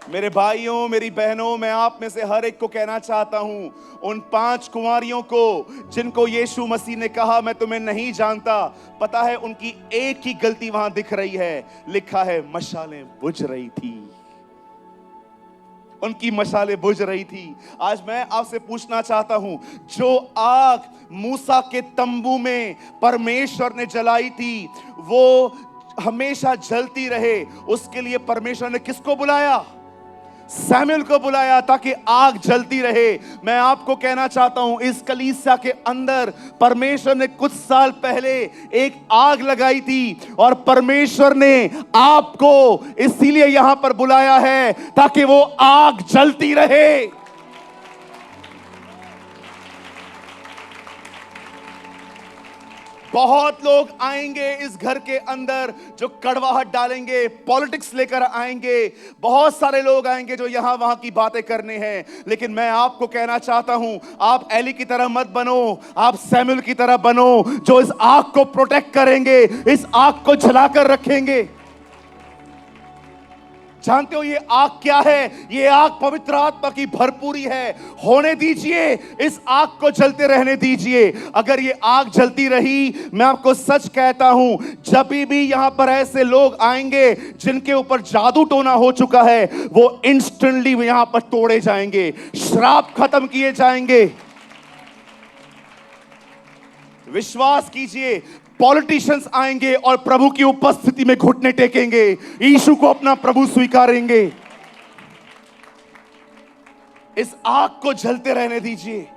मेरे भाइयों, मेरी बहनों, मैं आप में से हर एक को कहना चाहता हूं, उन 5 कुंवारियों को जिनको यीशु मसीह ने कहा मैं तुम्हें नहीं जानता, पता है उनकी एक ही गलती वहां दिख रही है। लिखा है मशालें बुझ रही थी, उनकी मशालें बुझ रही थी। आज मैं आपसे पूछना चाहता हूं, जो आग मूसा के तंबू में परमेश्वर ने जलाई थी वो हमेशा जलती रहे, उसके लिए परमेश्वर ने किसको बुलाया? सैमुएल को बुलाया ताकि आग जलती रहे। मैं आपको कहना चाहता हूं, इस कलीसिया के अंदर परमेश्वर ने कुछ साल पहले एक आग लगाई थी और परमेश्वर ने आपको इसीलिए यहां पर बुलाया है ताकि वो आग जलती रहे। बहुत लोग आएंगे इस घर के अंदर जो कड़वाहट डालेंगे, पॉलिटिक्स लेकर आएंगे, बहुत सारे लोग आएंगे जो यहां वहां की बातें करने हैं। लेकिन मैं आपको कहना चाहता हूं, आप एली की तरह मत बनो, आप सैमुएल की तरह बनो जो इस आग को प्रोटेक्ट करेंगे, इस आग को जलाकर रखेंगे। जानते हो ये आग क्या है? ये आग पवित्र आत्मा की भरपूरी है। होने दीजिए, इस आग को जलते रहने दीजिए। अगर ये आग जलती रही, मैं आपको सच कहता हूं, जब भी यहां पर ऐसे लोग आएंगे जिनके ऊपर जादू टोना हो चुका है, वो इंस्टेंटली यहां पर तोड़े जाएंगे, श्राप खत्म किए जाएंगे। विश्वास कीजिए, पॉलिटिशियंस आएंगे और प्रभु की उपस्थिति में घुटने टेकेंगे, यीशु को अपना प्रभु स्वीकारेंगे। इस आग को जलते रहने दीजिए।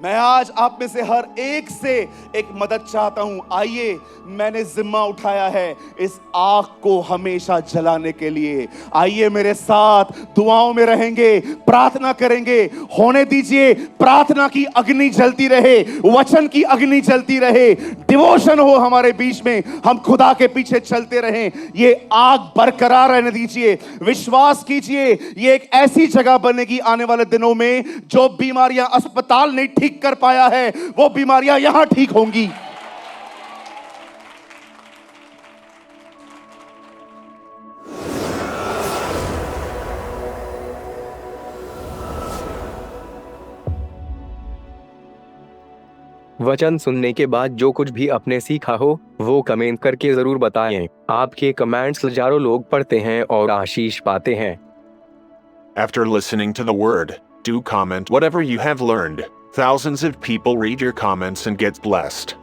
मैं आज आप में से हर एक से एक मदद चाहता हूं। आइए, मैंने जिम्मा उठाया है इस आग को हमेशा जलाने के लिए। आइए मेरे साथ दुआओं में रहेंगे, प्रार्थना करेंगे। होने दीजिए प्रार्थना की अग्नि जलती रहे, वचन की अग्नि जलती रहे, डिवोशन हो हमारे बीच में, हम खुदा के पीछे चलते रहें। ये आग बरकरार रहने दीजिए। विश्वास कीजिए, ये एक ऐसी जगह बनेगी आने वाले दिनों में, जो बीमारियां अस्पताल नहीं ठीक कर पाया है, वो बीमारियां यहां ठीक होंगी। वचन सुनने के बाद जो कुछ भी आपने सीखा हो वो कमेंट करके जरूर बताएं। आपके कमेंट्स हजारों लोग पढ़ते हैं और आशीष पाते हैं। After listening to the word, do comment whatever you have learned. Thousands of people read your comments and get blessed.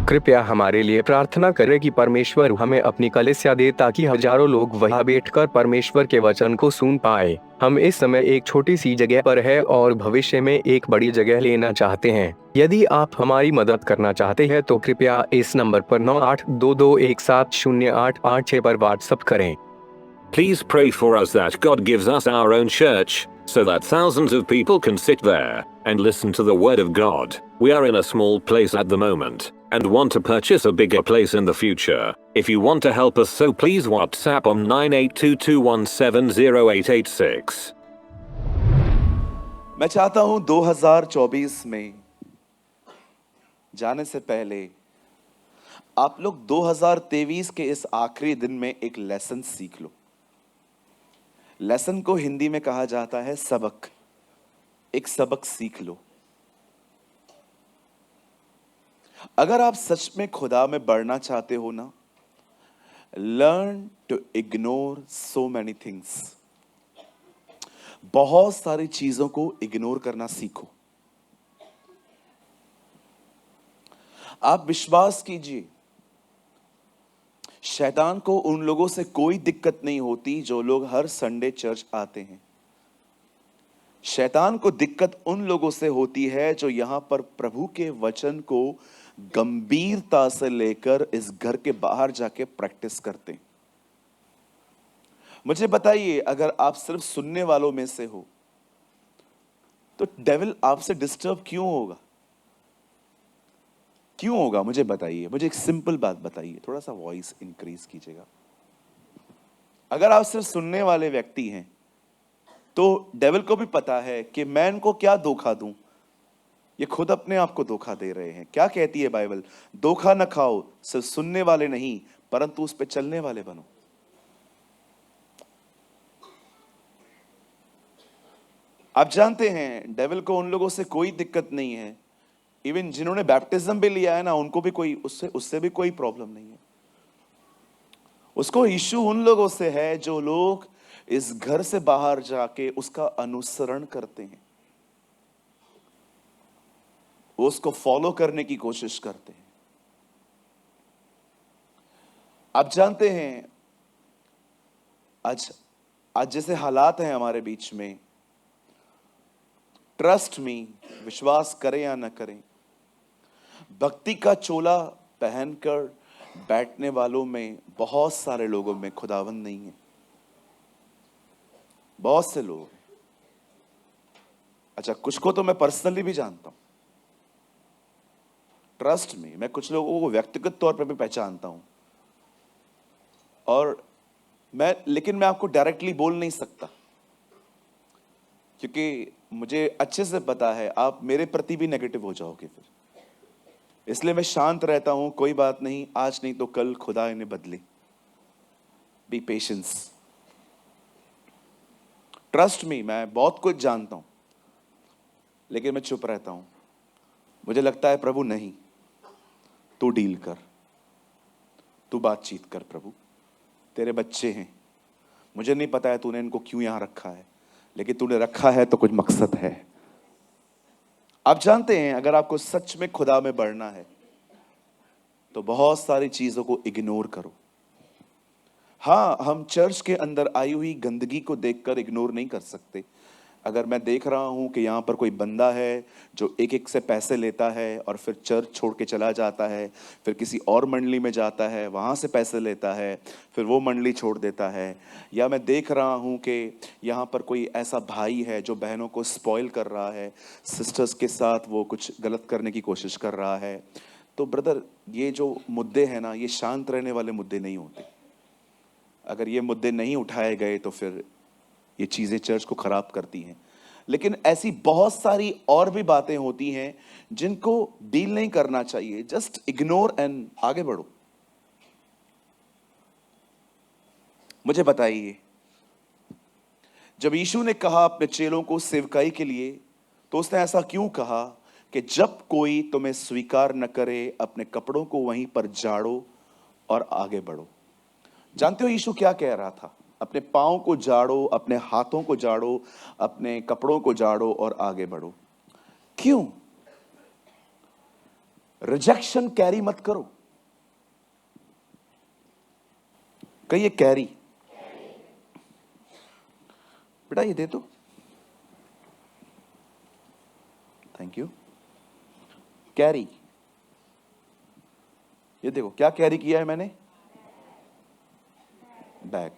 कृपया हमारे लिए प्रार्थना करें कि परमेश्वर हमें अपनी कलीसिया दे ताकि हजारों लोग वहां बैठकर परमेश्वर के वचन को सुन पाए। हम इस समय एक छोटी सी जगह पर है और भविष्य में एक बड़ी जगह लेना चाहते हैं। यदि आप हमारी मदद करना चाहते हैं तो कृपया इस नंबर पर 9822170886 पर व्हाट्सएप करें। Please pray for us that God gives us our own church, so that thousands of people can sit there and listen to the word of God. We are in a small place at the moment, and want to purchase a bigger place in the future. If you want to help us, so please WhatsApp on 9822170886. मैं चाहता हूं 2024 में जाने से पहले आप लोग 2023 के इस आखिरी दिन में एक लेसन सीख लो। लेसन को हिंदी में कहा जाता है सबक। एक सबक सीख लो। अगर आप सच में खुदा में बढ़ना चाहते हो ना, learn to ignore so many things. बहुत सारी चीजों को इग्नोर करना सीखो। आप विश्वास कीजिए, शैतान को उन लोगों से कोई दिक्कत नहीं होती जो लोग हर संडे चर्च आते हैं। शैतान को दिक्कत उन लोगों से होती है जो यहां पर प्रभु के वचन को गंभीरता से लेकर इस घर के बाहर जाके प्रैक्टिस करते हैं। मुझे बताइए, अगर आप सिर्फ सुनने वालों में से हो तो डेविल आपसे डिस्टर्ब क्यों होगा? क्यों होगा मुझे बताइए। मुझे एक सिंपल बात बताइए, थोड़ा सा वॉइस इंक्रीज कीजिएगा। अगर आप सिर्फ सुनने वाले व्यक्ति हैं तो डेविल को भी पता है कि मैं इनको क्या धोखा दूं। ये खुद अपने आप को धोखा दे रहे हैं। क्या कहती है बाइबल? धोखा न खाओ, सिर्फ सुनने वाले नहीं परंतु उस पर चलने वाले बनो। आप जानते हैं डेविल को उन लोगों से कोई दिक्कत नहीं है। इवन जिन्होंने बैप्टिज्म भी लिया है ना, उनको भी कोई उससे भी कोई प्रॉब्लम नहीं है। उसको इश्यू उन लोगों से है जो लोग इस घर से बाहर जाके उसका अनुसरण करते हैं, वो उसको फॉलो करने की कोशिश करते हैं। आप जानते हैं आज जैसे हालात हैं हमारे बीच में, ट्रस्ट मी, विश्वास करें या न करें, भक्ति का चोला पहनकर बैठने वालों में बहुत सारे लोगों में खुदावंद नहीं है। बहुत से लोग। अच्छा, कुछ को तो मैं पर्सनली भी जानता हूं। ट्रस्ट में, मैं कुछ लोगों को व्यक्तिगत तौर पर भी पहचानता हूं। और लेकिन मैं आपको डायरेक्टली बोल नहीं सकता क्योंकि मुझे अच्छे से पता है आप मेरे प्रति भी नेगेटिव हो जाओगे फिर। इसलिए मैं शांत रहता हूं। कोई बात नहीं, आज नहीं तो कल खुदा इन्हें बदले। B patience. ट्रस्ट मी, मैं बहुत कुछ जानता हूं लेकिन मैं चुप रहता हूं। मुझे लगता है प्रभु नहीं, तू डील कर, तू बातचीत कर। प्रभु तेरे बच्चे हैं, मुझे नहीं पता है तूने इनको क्यों यहां रखा है, लेकिन तूने रखा है तो कुछ मकसद है। आप जानते हैं, अगर आपको सच में खुदा में बढ़ना है तो बहुत सारी चीजों को इग्नोर करो। हाँ, हम चर्च के अंदर आई हुई गंदगी को देखकर इग्नोर नहीं कर सकते। अगर मैं देख रहा हूं कि यहां पर कोई बंदा है जो एक एक से पैसे लेता है और फिर चर्च छोड़ के चला जाता है, फिर किसी और मंडली में जाता है, वहां से पैसे लेता है, फिर वो मंडली छोड़ देता है, या मैं देख रहा हूं कि यहाँ पर कोई ऐसा भाई है जो बहनों को स्पॉइल कर रहा है, सिस्टर्स के साथ वो कुछ गलत करने की कोशिश कर रहा है, तो ब्रदर, ये जो मुद्दे हैं ना, ये शांत रहने वाले मुद्दे नहीं होते। अगर ये मुद्दे नहीं उठाए गए तो फिर ये चीजें चर्च को खराब करती हैं। लेकिन ऐसी बहुत सारी और भी बातें होती हैं जिनको डील नहीं करना चाहिए। जस्ट इग्नोर एंड आगे बढ़ो। मुझे बताइए, जब यीशु ने कहा अपने चेलों को सेवकाई के लिए, तो उसने ऐसा क्यों कहा कि जब कोई तुम्हें स्वीकार न करे, अपने कपड़ों को वहीं पर झाड़ो और आगे बढ़ो। जानते हो यीशु क्या कह रहा था? अपने पाँव को झाड़ो, अपने हाथों को झाड़ो, अपने कपड़ों को झाड़ो और आगे बढ़ो। क्यों? रिजेक्शन कैरी मत करो। कहिए कैरी। बेटा ये दे दो, थैंक यू। कैरी, ये देखो क्या कैरी किया है मैंने, बैग।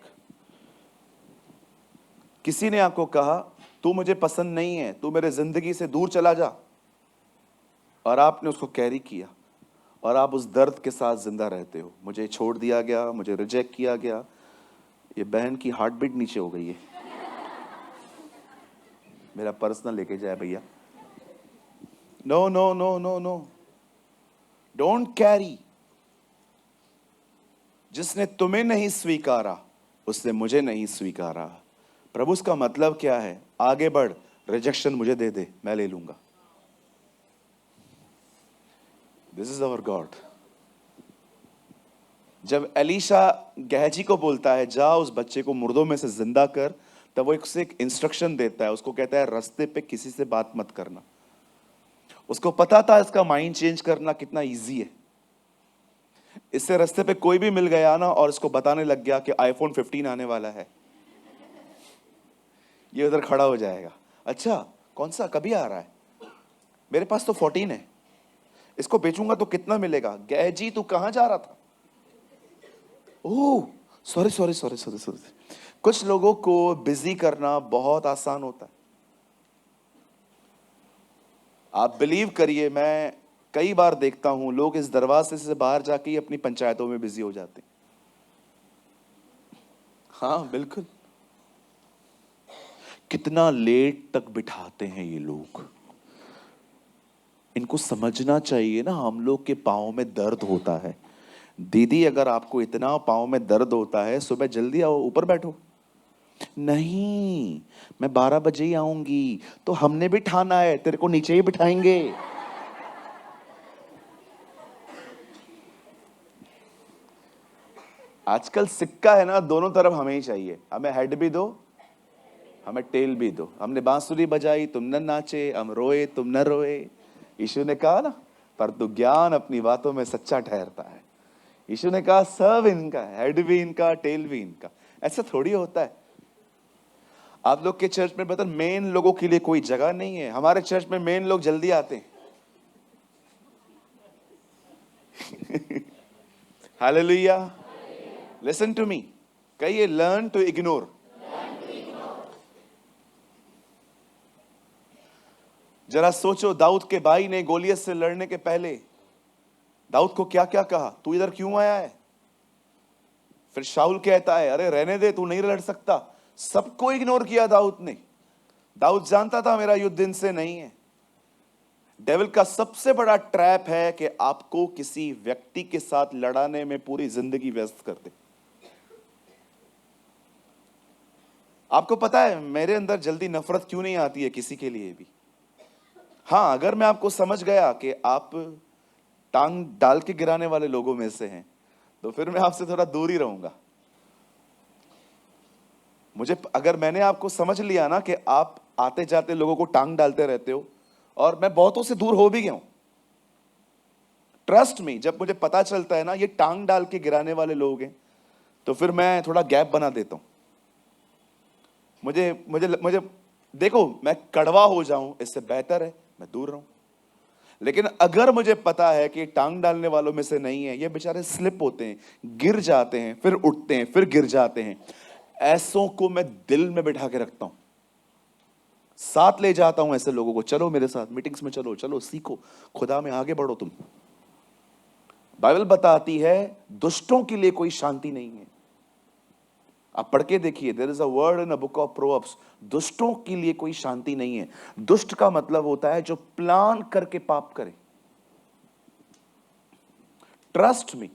किसी ने आपको कहा तू मुझे पसंद नहीं है, तू मेरे जिंदगी से दूर चला जा, और आपने उसको कैरी किया और आप उस दर्द के साथ जिंदा रहते हो। मुझे छोड़ दिया गया, मुझे रिजेक्ट किया गया। ये बहन की हार्ट बीट नीचे हो गई है। मेरा पर्स ना लेके जाए भैया। No no no no no, don't carry. जिसने तुम्हें नहीं स्वीकारा उसने मुझे नहीं स्वीकारा। प्रभु उसका मतलब क्या है? आगे बढ़, रिजेक्शन मुझे दे दे, मैं ले लूंगा। This is our God. जब एलीशा गहजी को बोलता है जा उस बच्चे को मुर्दों में से जिंदा कर, तब वो उसे एक इंस्ट्रक्शन देता है। उसको कहता है रास्ते पे किसी से बात मत करना। उसको पता था इसका माइंड चेंज करना कितना इजी है। इससे रास्ते पे कोई भी मिल गया ना और इसको बताने लग गया कि आईफोन 15 आने वाला है, ये उधर खड़ा हो जाएगा। अच्छा कौन सा, कभी आ रहा है? मेरे पास तो 14 है, इसको बेचूंगा तो कितना मिलेगा? गहजी तू कहां जा रहा था? Oh sorry sorry sorry sorry sorry. कुछ लोगों को बिजी करना बहुत आसान होता है। आप बिलीव करिए, मैं कई बार देखता हूं लोग इस दरवाजे से बाहर जाके ही अपनी पंचायतों में बिजी हो जाते हैं। हाँ बिल्कुल। कितना लेट तक बिठाते हैं ये लोग। इनको समझना चाहिए ना, हम लोग के पाँव में दर्द होता है। दीदी अगर आपको इतना पाँव में दर्द होता है, सुबह जल्दी आओ, ऊपर बैठो। नहीं, मैं 12 बजे ही आऊंगी। तो हमने भी ठाना है, तेरे को नीचे ही बिठाएंगे। आजकल सिक्का है ना, दोनों तरफ हमें ही चाहिए। हमें हेड भी दो, हमें टेल भी दो। हमने बांसुरी बजाई, तुम न नाचे, हम रोए, तुम न रोए। यीशु ने कहा ना, पर तू ज्ञान अपनी बातों में सच्चा ठहरता है। यीशु ने कहा सब इनका, हेड भी इनका, टेल भी इनका। ऐसा थोड़ी होता है। आप लोग के चर्च में बता, मेन लोगों के लिए कोई जगह नहीं है। हमारे चर्च में मेन लोग जल्दी आते हैं। हालेलुया। Listen to me. कहिए लर्न टू इग्नोर। जरा सोचो, दाऊद के भाई ने गोलियत से लड़ने के पहले दाऊद को क्या क्या कहा? तू इधर क्यों आया है? फिर शाऊल कहता है अरे रहने दे, तू नहीं लड़ सकता। सबको इग्नोर किया दाऊद ने। दाऊद जानता था मेरा युद्ध इनसे नहीं है। डेविल का सबसे बड़ा ट्रैप है कि आपको किसी व्यक्ति के साथ लड़ाने में पूरी जिंदगी व्यस्त कर दे। आपको पता है मेरे अंदर जल्दी नफरत क्यों नहीं आती है किसी के लिए भी? हाँ, अगर मैं आपको समझ गया कि आप टांग डाल के गिराने वाले लोगों में से हैं, तो फिर मैं आपसे थोड़ा दूर ही रहूंगा। अगर मैंने आपको समझ लिया ना कि आप आते जाते लोगों को टांग डालते रहते हो और मैं बहुतों से दूर हो भी गया हूं। ट्रस्ट मी, जब मुझे पता चलता है ना ये टांग डाल के गिराने वाले लोग हैं, तो फिर मैं थोड़ा गैप बना देता हूं। मुझे मुझे मुझे देखो, मैं कड़वा हो जाऊं इससे बेहतर है मैं दूर रहूं। लेकिन अगर मुझे पता है कि टांग डालने वालों में से नहीं है, ये बेचारे स्लिप होते हैं, गिर जाते हैं, फिर उठते हैं, फिर गिर जाते हैं, ऐसों को मैं दिल में बिठा के रखता हूं, साथ ले जाता हूं ऐसे लोगों को। चलो मेरे साथ मीटिंग्स में, चलो चलो सीखो, खुदा में आगे बढ़ो तुम। बाइबल बताती है दुष्टों के लिए कोई शांति नहीं है। आप पढ़ के देखिए, there is a word in a book of proverbs, दुष्टों के लिए कोई शांति नहीं है। दुष्ट का मतलब होता है जो प्लान करके पाप करे। Trust me.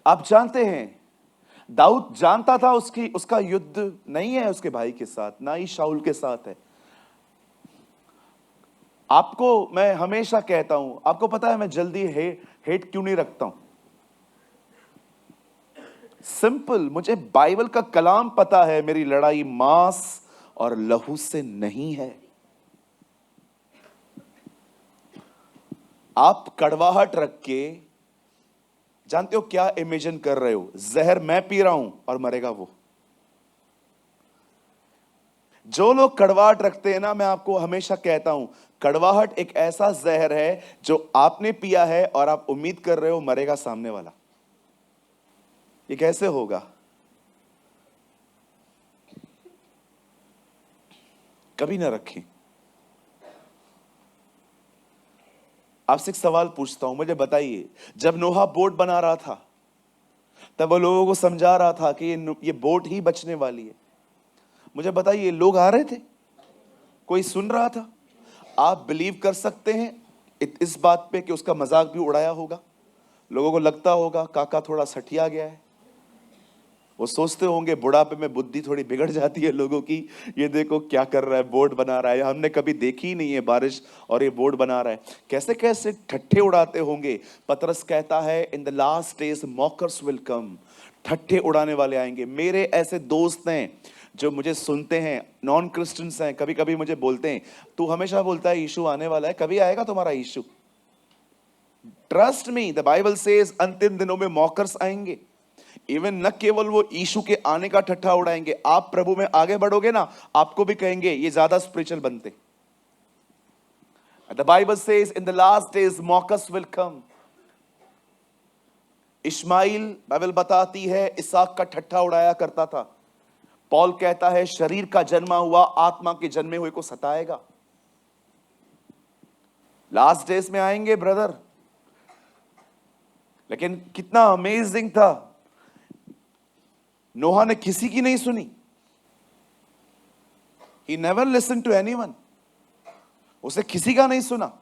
आप जानते हैं दाऊद जानता था उसका युद्ध नहीं है उसके भाई के साथ, ना ही शाऊल के साथ है। आपको मैं हमेशा कहता हूं, आपको पता है मैं जल्दी हेट क्यों नहीं रखता हूं? सिंपल, मुझे बाइबल का कलाम पता है, मेरी लड़ाई मांस और लहू से नहीं है। आप कड़वाहट रख के जानते हो क्या इमेजिन कर रहे हो? जहर मैं पी रहा हूं और मरेगा वो। जो लोग कड़वाहट रखते हैं ना, मैं आपको हमेशा कहता हूं, कड़वाहट एक ऐसा जहर है जो आपने पिया है और आप उम्मीद कर रहे हो मरेगा सामने वाला। ये कैसे होगा? कभी ना रखें। आपसे एक सवाल पूछता हूं, मुझे बताइए, जब नोहा बोट बना रहा था तब वो लोगों को समझा रहा था कि ये बोट ही बचने वाली है। मुझे बताइए, लोग आ रहे थे? कोई सुन रहा था? आप बिलीव कर सकते हैं इस बात पे कि उसका मजाक भी उड़ाया होगा? लोगों को लगता होगा काका थोड़ा सठिया गया है। वो सोचते होंगे बुढ़ापे में बुद्धि थोड़ी बिगड़ जाती है लोगों की, ये देखो क्या कर रहा है, बोर्ड बना रहा है, हमने कभी देखी ही नहीं है बारिश और ये बोर्ड बना रहा है। कैसे कैसे ठट्ठे उड़ाते होंगे। पतरस कहता है in the last days mockers will come, ठट्ठे उड़ाने वाले आएंगे। मेरे ऐसे दोस्त हैं जो मुझे सुनते हैं, नॉन क्रिश्चियंस हैं, कभी कभी मुझे बोलते हैं तू हमेशा बोलता है यीशु आने वाला है, कभी आएगा तुम्हारा Yeshu? Trust me, the Bible says अंतिम दिनों में मॉकर्स आएंगे। इवन न केवल वो यीशु के आने का ठट्ठा उड़ाएंगे, आप प्रभु में आगे बढ़ोगे ना, आपको भी कहेंगे ये ज्यादा स्पिरिचुअल बनते। The Bible says in the last days mockers will come. Ismail, Bible बताती है, इसहाक का ठट्ठा उड़ाया करता था। पॉल कहता है शरीर का जन्मा हुआ आत्मा के जन्मे हुए को सताएगा। लास्ट डेज में आएंगे ब्रदर। लेकिन कितना अमेजिंग था, नोहा ने किसी की नहीं सुनी। He never listened to anyone. उसे किसी का नहीं सुना।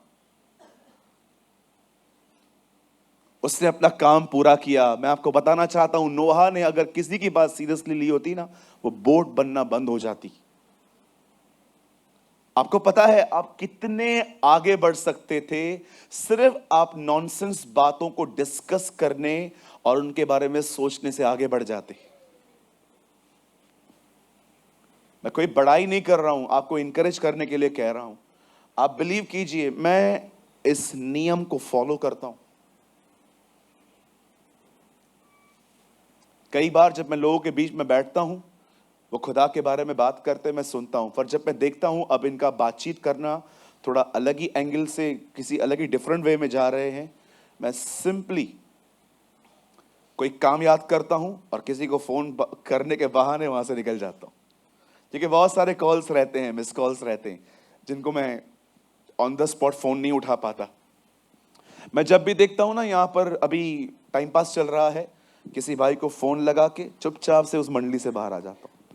उसने अपना काम पूरा किया। मैं आपको बताना चाहता हूं, नोहा ने अगर किसी की बात सीरियसली ली होती ना, वो बोट बनना बंद हो जाती। आपको पता है आप कितने आगे बढ़ सकते थे सिर्फ आप नॉनसेंस बातों को डिस्कस करने और उनके बारे में सोचने से आगे बढ़ जाते। मैं कोई बड़ाई नहीं कर रहा हूं, आपको इनकरेज करने के लिए कह रहा हूं। आप बिलीव कीजिए, मैं इस नियम को फॉलो करता हूं। कई बार जब मैं लोगों के बीच में बैठता हूं, वो खुदा के बारे में बात करते मैं सुनता हूं, पर जब मैं देखता हूं अब इनका बातचीत करना थोड़ा अलग ही एंगल से, किसी अलग ही डिफरेंट वे में जा रहे हैं, मैं सिंपली कोई काम याद करता हूं और किसी को फोन करने के बहाने वहां से निकल जाता हूं। क्योंकि बहुत सारे कॉल्स रहते हैं, मिस कॉल्स रहते हैं, जिनको मैं ऑन द स्पॉट फोन नहीं उठा पाता। मैं जब भी देखता हूं ना यहां पर अभी टाइम पास चल रहा है, किसी भाई को फोन लगा के चुपचाप से उस मंडली से बाहर आ जाता हूं।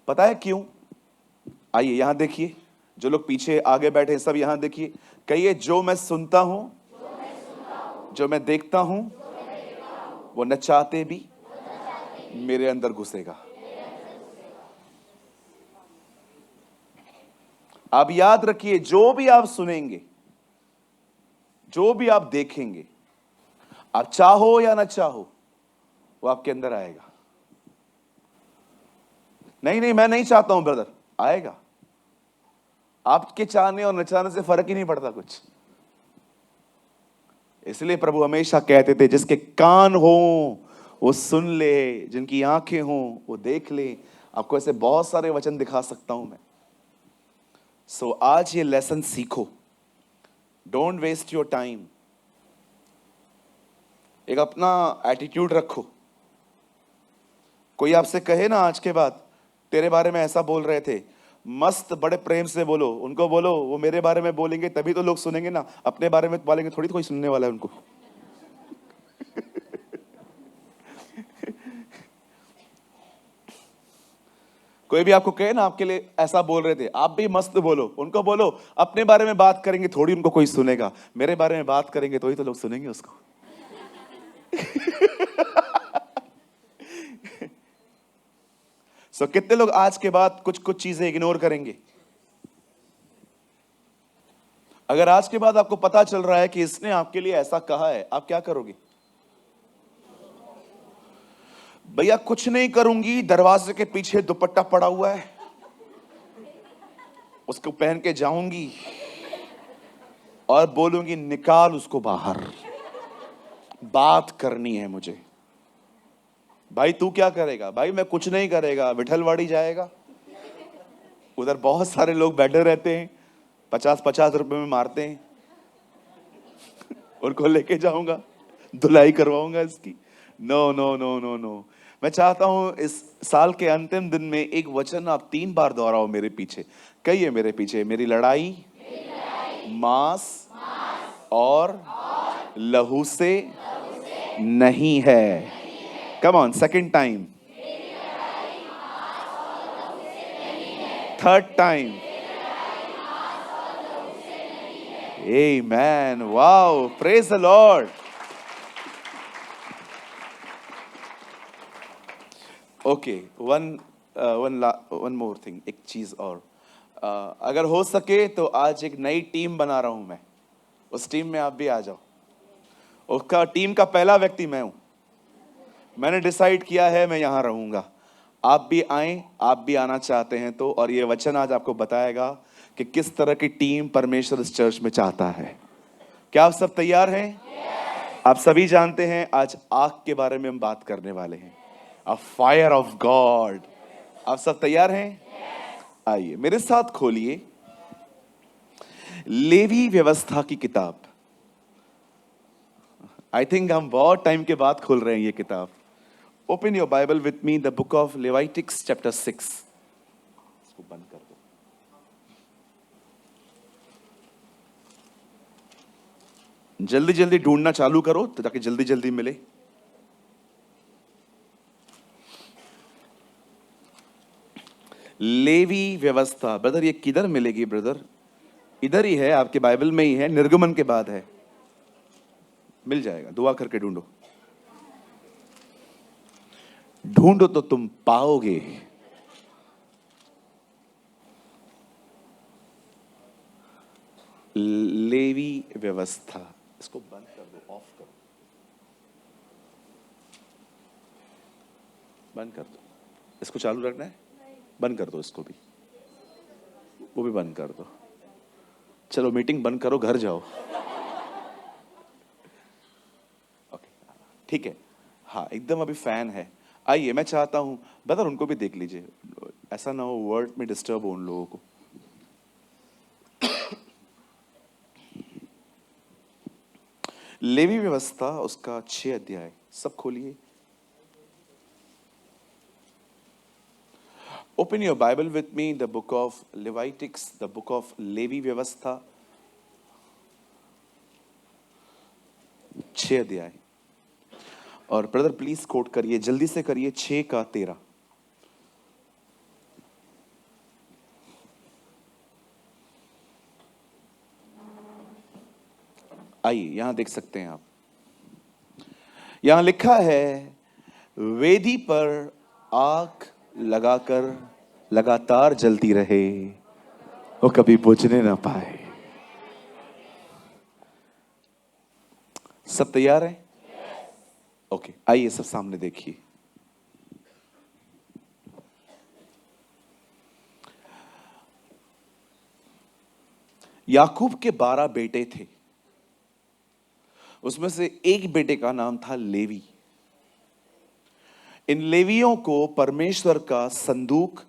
पता है क्यों? आइए यहां देखिए, जो लोग पीछे आगे बैठे हैं सब यहां देखिए, कहिए जो मैं सुनता हूं, जो मैं देखता हूं, वो न चाहते भी मेरे अंदर घुसेगा। आप याद रखिए, जो भी आप सुनेंगे, जो भी आप देखेंगे, आप चाहो या ना चाहो, वो आपके अंदर आएगा। नहीं नहीं मैं नहीं चाहता हूं ब्रदर, आएगा। आपके चाहने और न चाहने से फर्क ही नहीं पड़ता कुछ। इसलिए प्रभु हमेशा कहते थे जिसके कान हो वो सुन ले, जिनकी आंखें हो वो देख ले। आपको ऐसे बहुत सारे वचन दिखा सकता हूं मैं। सो आज ये लेसन सीखो, डोंट वेस्ट योर टाइम। एक अपना एटीट्यूड रखो। कोई आपसे कहे ना आज के बाद तेरे बारे में ऐसा बोल रहे थे, मस्त बड़े प्रेम से बोलो, उनको बोलो वो मेरे बारे में बोलेंगे तभी तो लोग सुनेंगे ना, अपने बारे में बोलेंगे थोड़ी तो कोई सुनने वाला है उनको। कोई भी आपको कहे ना आपके लिए ऐसा बोल रहे थे, आप भी मस्त बोलो, उनको बोलो अपने बारे में बात करेंगे थोड़ी उनको कोई सुनेगा, मेरे बारे में बात करेंगे तो ही तो लोग सुनेंगे उसको। सो कितने लोग आज के बाद कुछ कुछ चीजें इग्नोर करेंगे? अगर आज के बाद आपको पता चल रहा है कि इसने आपके लिए ऐसा कहा है, आप क्या करोगे? भैया कुछ नहीं करूंगी, दरवाजे के पीछे दुपट्टा पड़ा हुआ है, उसको पहन के जाऊंगी और बोलूंगी निकाल उसको बाहर, बात करनी है मुझे। भाई तू क्या करेगा? भाई मैं कुछ नहीं करेगा, विठलवाड़ी जाएगा, उधर बहुत सारे लोग बैठे रहते हैं, 50-50 रुपए में मारते हैं, उनको लेके जाऊंगा, धुलाई करवाऊंगा इसकी। No no no no no. मैं चाहता हूं इस साल के अंतिम दिन में एक वचन आप 3 बार दोहराओ मेरे पीछे। कहिए मेरे पीछे, मेरी लड़ाई मांस और लहू से नहीं है। Come on, second time, third time. Amen, wow, praise the Lord. Okay, one more thing, एक चीज और। अगर हो सके तो आज एक नई टीम बना रहा हूं मैं, उस टीम में आप भी आ जाओ। उसका टीम का पहला व्यक्ति मैं हूं। मैंने डिसाइड किया है मैं यहां रहूंगा, आप भी आएं, आप भी आना चाहते हैं तो। और ये वचन आज आपको बताएगा कि किस तरह की टीम परमेश्वर इस चर्च में चाहता है। क्या आप सब तैयार हैं? आप सभी जानते हैं आज आग के बारे में हम बात करने वाले हैं, अ फायर ऑफ गॉड। आप सब तैयार हैं? आइए मेरे साथ खोलिए लेवी व्यवस्था की किताब। आई थिंक हम बहुत टाइम के बाद खोल रहे हैं ये किताब। Open your Bible with me, the book of Leviticus chapter 6। इसको बंद कर दो। जल्दी जल्दी ढूंढना चालू करो तो ताकि जल्दी जल्दी मिले। लेवी व्यवस्था, ब्रदर ये किधर मिलेगी? ब्रदर इधर ही है, आपके बाइबल में ही है, निर्गमन के बाद है, मिल जाएगा। दुआ करके ढूंढो, ढूंढो तो तुम पाओगे। लेवी व्यवस्था, इसको बंद कर दो, ऑफ करो, बंद कर दो। इसको चालू रखना है? बंद कर दो इसको भी, वो भी बंद कर दो। चलो मीटिंग बंद करो, घर जाओ। ओके ठीक है, हाँ एकदम अभी फैन है। आइए मैं चाहता हूं ब्रदर उनको भी देख लीजिए, ऐसा ना हो वर्ड में डिस्टर्ब हो उन लोगों को। लेवी व्यवस्था उसका 6 अध्याय, सब खोलिए। Open your Bible with me, the book of Leviticus, the book of Levi व्यवस्था, 6 अध्याय। और ब्रदर प्लीज कोट करिए, जल्दी से करिए, 6 का 13। आइए यहां देख सकते हैं आप, यहां लिखा है वेदी पर आग लगाकर लगातार जलती रहे, वो कभी बुझने ना पाए। सब तैयार है? ओके आइए सब सामने देखिए। याकूब के 12 बेटे थे। उसमें से एक बेटे का नाम था लेवी। इन लेवियों को परमेश्वर का संदूक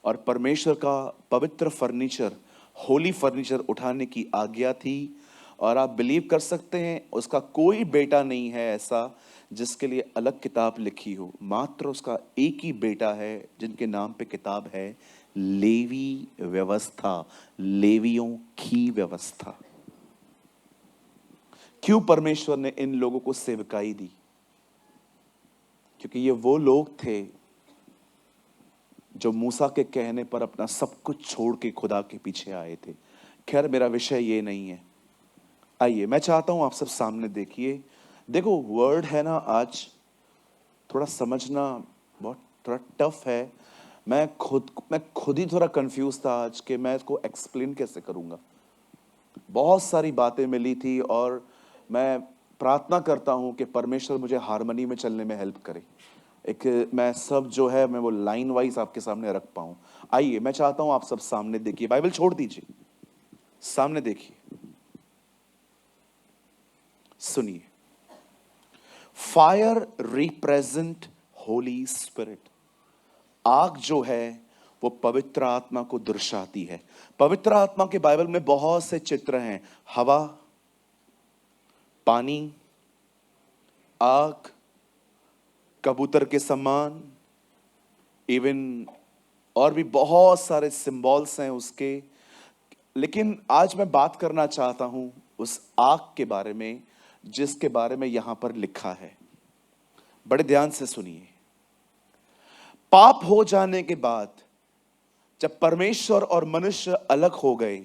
और परमेश्वर का पवित्र फर्नीचर, होली फर्नीचर उठाने की आज्ञा थी। और आप बिलीव कर सकते हैं, उसका कोई बेटा नहीं है ऐसा जिसके लिए अलग किताब लिखी हो। मात्र उसका एक ही बेटा है जिनके नाम पे किताब है लेवी व्यवस्था, लेवियों की व्यवस्था। क्यों परमेश्वर ने इन लोगों को सेवकाई दी? क्योंकि ये वो लोग थे जो मूसा के कहने पर अपना सब कुछ छोड़ के खुदा के पीछे आए थे। खैर, मेरा विषय ये नहीं है। आइए, मैं चाहता हूं आप सब सामने देखिए। देखो, वर्ड है ना, आज थोड़ा समझना बहुत थोड़ा टफ है। मैं खुद ही थोड़ा कंफ्यूज था आज कि मैं इसको एक्सप्लेन कैसे करूंगा। बहुत सारी बातें मिली थी और मैं प्रार्थना करता हूं कि परमेश्वर मुझे हार्मनी में चलने में हेल्प करे। मैं सब जो है मैं वो लाइन वाइज आपके सामने रख पाऊं। आइए, मैं चाहता हूं आप सब सामने देखिए। बाइबल छोड़ दीजिए, सामने देखिए, सुनिए। Fire represent Holi spirit. आग जो है वो पवित्र आत्मा को दर्शाती है। पवित्र आत्मा के बाइबल में बहुत से चित्र हैं। हवा, पानी, आग, कबूतर के समान, इवन और भी बहुत सारे सिंबल्स हैं उसके। लेकिन आज मैं बात करना चाहता हूं उस आग के बारे में जिसके बारे में यहां पर लिखा है। बड़े ध्यान से सुनिए। पाप हो जाने के बाद जब परमेश्वर और मनुष्य अलग हो गए,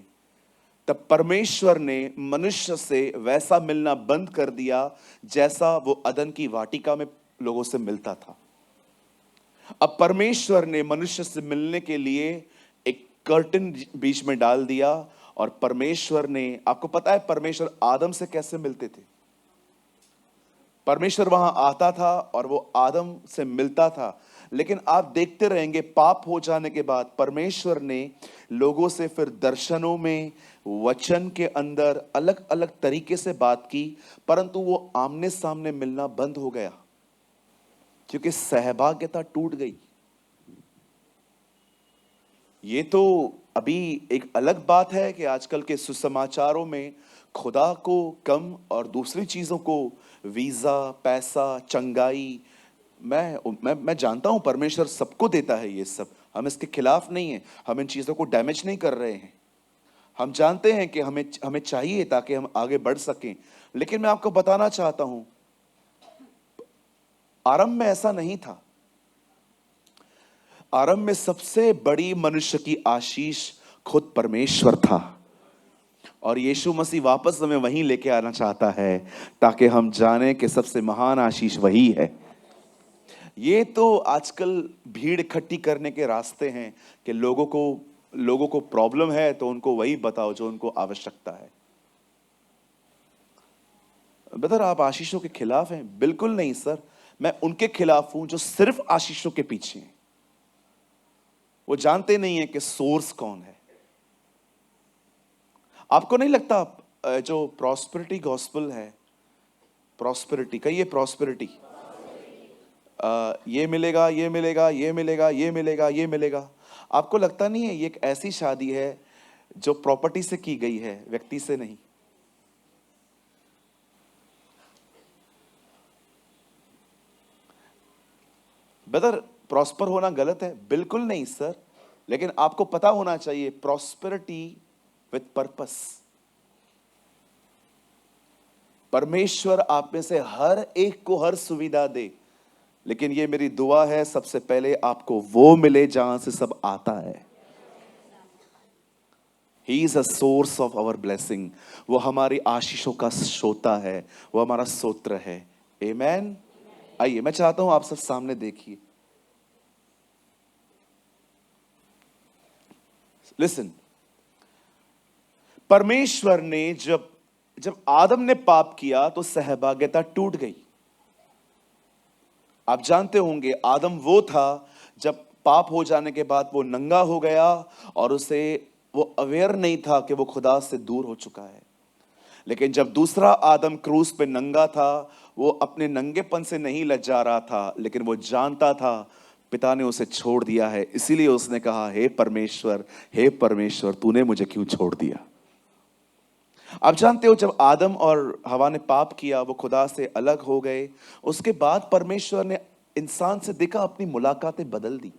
तब परमेश्वर ने मनुष्य से वैसा मिलना बंद कर दिया जैसा वो अदन की वाटिका में लोगों से मिलता था। अब परमेश्वर ने मनुष्य से मिलने के लिए एक कर्टन बीच में डाल दिया। और परमेश्वर ने, आपको पता है परमेश्वर आदम से कैसे मिलते थे? परमेश्वर वहां आता था और वो आदम से मिलता था। लेकिन आप देखते रहेंगे, पाप हो जाने के बाद परमेश्वर ने लोगों से फिर दर्शनों में, वचन के अंदर अलग अलग तरीके से बात की, परंतु वो आमने सामने मिलना बंद हो गया क्योंकि सहभागिता टूट गई। ये तो अभी एक अलग बात है कि आजकल के सुसमाचारों में खुदा को कम और दूसरी चीजों को, वीजा, पैसा, चंगाई, मैं जानता हूं परमेश्वर सबको देता है ये सब, हम इसके खिलाफ नहीं है, हम इन चीजों को डैमेज नहीं कर रहे हैं। हम जानते हैं कि हमें चाहिए ताकि हम आगे बढ़ सकें। लेकिन मैं आपको बताना चाहता हूं, आरंभ में ऐसा नहीं था। आरंभ में सबसे बड़ी मनुष्य की आशीष खुद परमेश्वर था। और यीशु मसीह वापस हमें वहीं लेके आना चाहता है ताकि हम जाने कि सबसे महान आशीष वही है। ये तो आजकल भीड़ इकट्ठी करने के रास्ते हैं कि लोगों को प्रॉब्लम है तो उनको वही बताओ जो उनको आवश्यकता है। ब्रदर, आप आशीषों के खिलाफ हैं? बिल्कुल नहीं सर, मैं उनके खिलाफ हूं जो सिर्फ आशीषों के पीछे हैं। वो जानते नहीं है कि सोर्स कौन है। आपको नहीं लगता जो प्रॉस्पेरिटी गॉस्पेल है, प्रॉस्पेरिटी कहिए, प्रॉस्पेरिटी, ये मिलेगा, ये मिलेगा, ये मिलेगा, ये मिलेगा, ये मिलेगा, आपको लगता नहीं है ये एक ऐसी शादी है जो प्रॉपर्टी से की गई है, व्यक्ति से नहीं? ब्रदर, प्रॉस्पर होना गलत है? बिल्कुल नहीं सर, लेकिन आपको पता होना चाहिए प्रॉस्पेरिटी विथ पर्पस। परमेश्वर आप में से हर एक को हर सुविधा दे, लेकिन ये मेरी दुआ है सबसे पहले आपको वो मिले जहां से सब आता है। He is a source of our blessing। वो हमारी आशीषों का श्रोता है, वो हमारा स्तोत्र है। Amen। आइए, मैं चाहता हूं आप सब सामने देखिए। Listen, परमेश्वर ने जब आदम ने पाप किया तो सहभागिता टूट गई। आप जानते होंगे आदम वो था, जब पाप हो जाने के बाद वो नंगा हो गया और उसे वो अवेयर नहीं था कि वो खुदा से दूर हो चुका है। लेकिन जब दूसरा आदम क्रूस पे नंगा था, वो अपने नंगेपन से नहीं लज्जा रहा था, लेकिन वो जानता था पिता ने उसे छोड़ दिया है। इसीलिए उसने कहा, हे परमेश्वर, तूने मुझे क्यों छोड़ दिया। आप जानते हो, जब आदम और हवा ने पाप किया, वो खुदा से अलग हो गए। उसके बाद परमेश्वर ने इंसान से देखा, अपनी मुलाकातें बदल दी।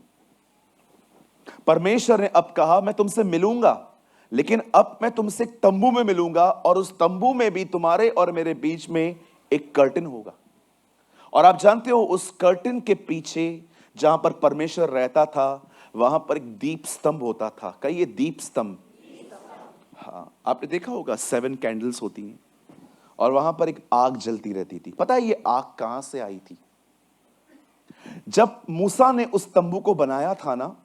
परमेश्वर ने अब कहा, मैं तुमसे मिलूंगा, लेकिन अब मैं तुमसे एक तंबू में मिलूंगा, और उस तंबू में भी तुम्हारे और मेरे बीच में एक कर्टन होगा। और आप जानते हो, उस कर्टन के पीछे जहां पर परमेश्वर रहता था, वहां पर एक दीप स्तंभ होता था। कहिए दीप स्तंभ। हाँ, आपने देखा होगा 7 कैंडल्स होती हैं, और वहां पर एक आग जलती रहती थी। पता है ये आग कहां से आई थी? जब मूसा ने उस तंबू को बनाया था ना,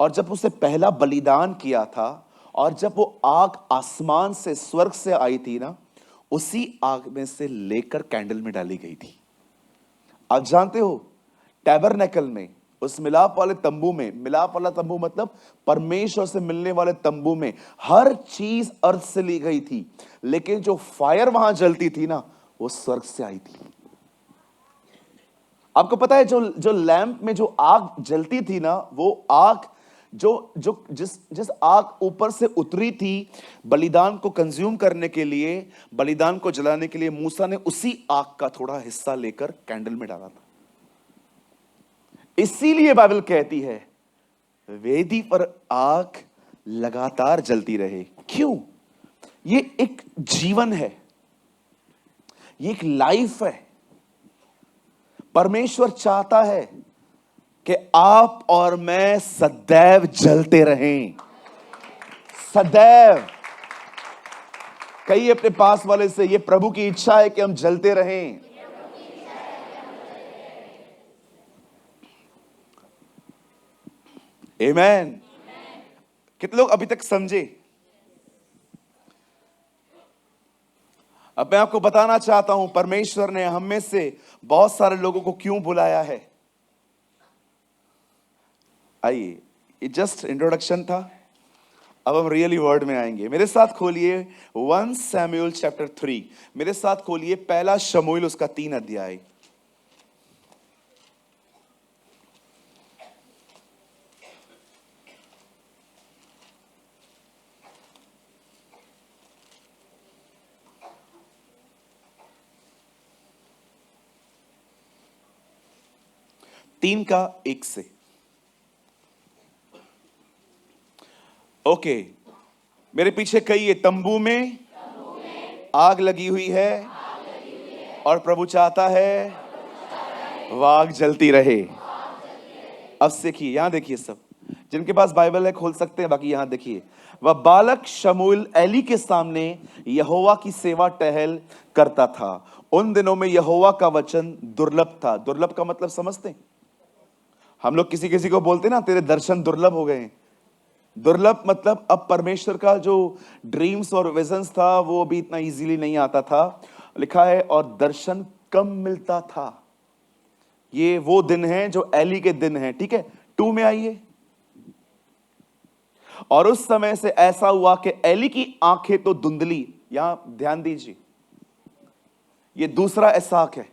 और जब उसे पहला बलिदान किया था, और जब वो आग आसमान से, स्वर्ग से आई थी ना, उसी आग में से लेकर कैंडल में डाली गई थी। आप जानते हो, टैबरनेकल में, उस मिलाप वाले तंबू में, मिलाप वाला तंबू मतलब परमेश्वर से मिलने वाले तंबू में, हर चीज अर्थ से ली गई थी, लेकिन जो फायर वहां जलती थी ना, वो स्वर्ग से आई थी। आपको पता है, जो लैंप में जो आग जलती थी ना, वो आग जिस आग ऊपर से उतरी थी बलिदान को कंज्यूम करने के लिए, बलिदान को जलाने के लिए, मूसा ने उसी आग का थोड़ा हिस्सा लेकर कैंडल में डाला था। इसीलिए बाइबल कहती है, वेदी पर आग लगातार जलती रहे। क्यों? ये एक जीवन है, ये एक लाइफ है। परमेश्वर चाहता है कि आप और मैं सदैव जलते रहें, सदैव। कहिए अपने पास वाले से, ये प्रभु की इच्छा है कि हम जलते रहें। आमेन। कितने लोग अभी तक समझे? अब मैं आपको बताना चाहता हूं, परमेश्वर ने हम में से बहुत सारे लोगों को क्यों बुलाया है। आइए, ये जस्ट इंट्रोडक्शन था, अब हम रियली वर्ड में आएंगे। मेरे साथ खोलिए 1 सैमुएल चैप्टर 3। मेरे साथ खोलिए पहला शमूएल उसका 3 अध्याय। तीन का 1 से। ओके, मेरे पीछे कहिए, तंबू में आग लगी हुई है, और प्रभु चाहता है वह आग जलती रहे। अब देखिए, यहां देखिए, सब जिनके पास बाइबल है खोल सकते हैं, बाकी यहां देखिए। वह बालक शमूएल एली के सामने यहोवा की सेवा टहल करता था। उन दिनों में यहोवा का वचन दुर्लभ था। दुर्लभ का मतलब समझते हैं? हम लोग किसी किसी को बोलते ना, तेरे दर्शन दुर्लभ हो गए। दुर्लभ मतलब अब परमेश्वर का जो ड्रीम्स और विजन्स था, वो अभी इतना इजीली नहीं आता था। लिखा है, और दर्शन कम मिलता था। ये वो दिन है जो एली के दिन है। ठीक है, 2 में आइए। और उस समय से ऐसा हुआ कि एली की आंखें तो धुंधली। यहां ध्यान दीजिए, ये दूसरा इसहाक है।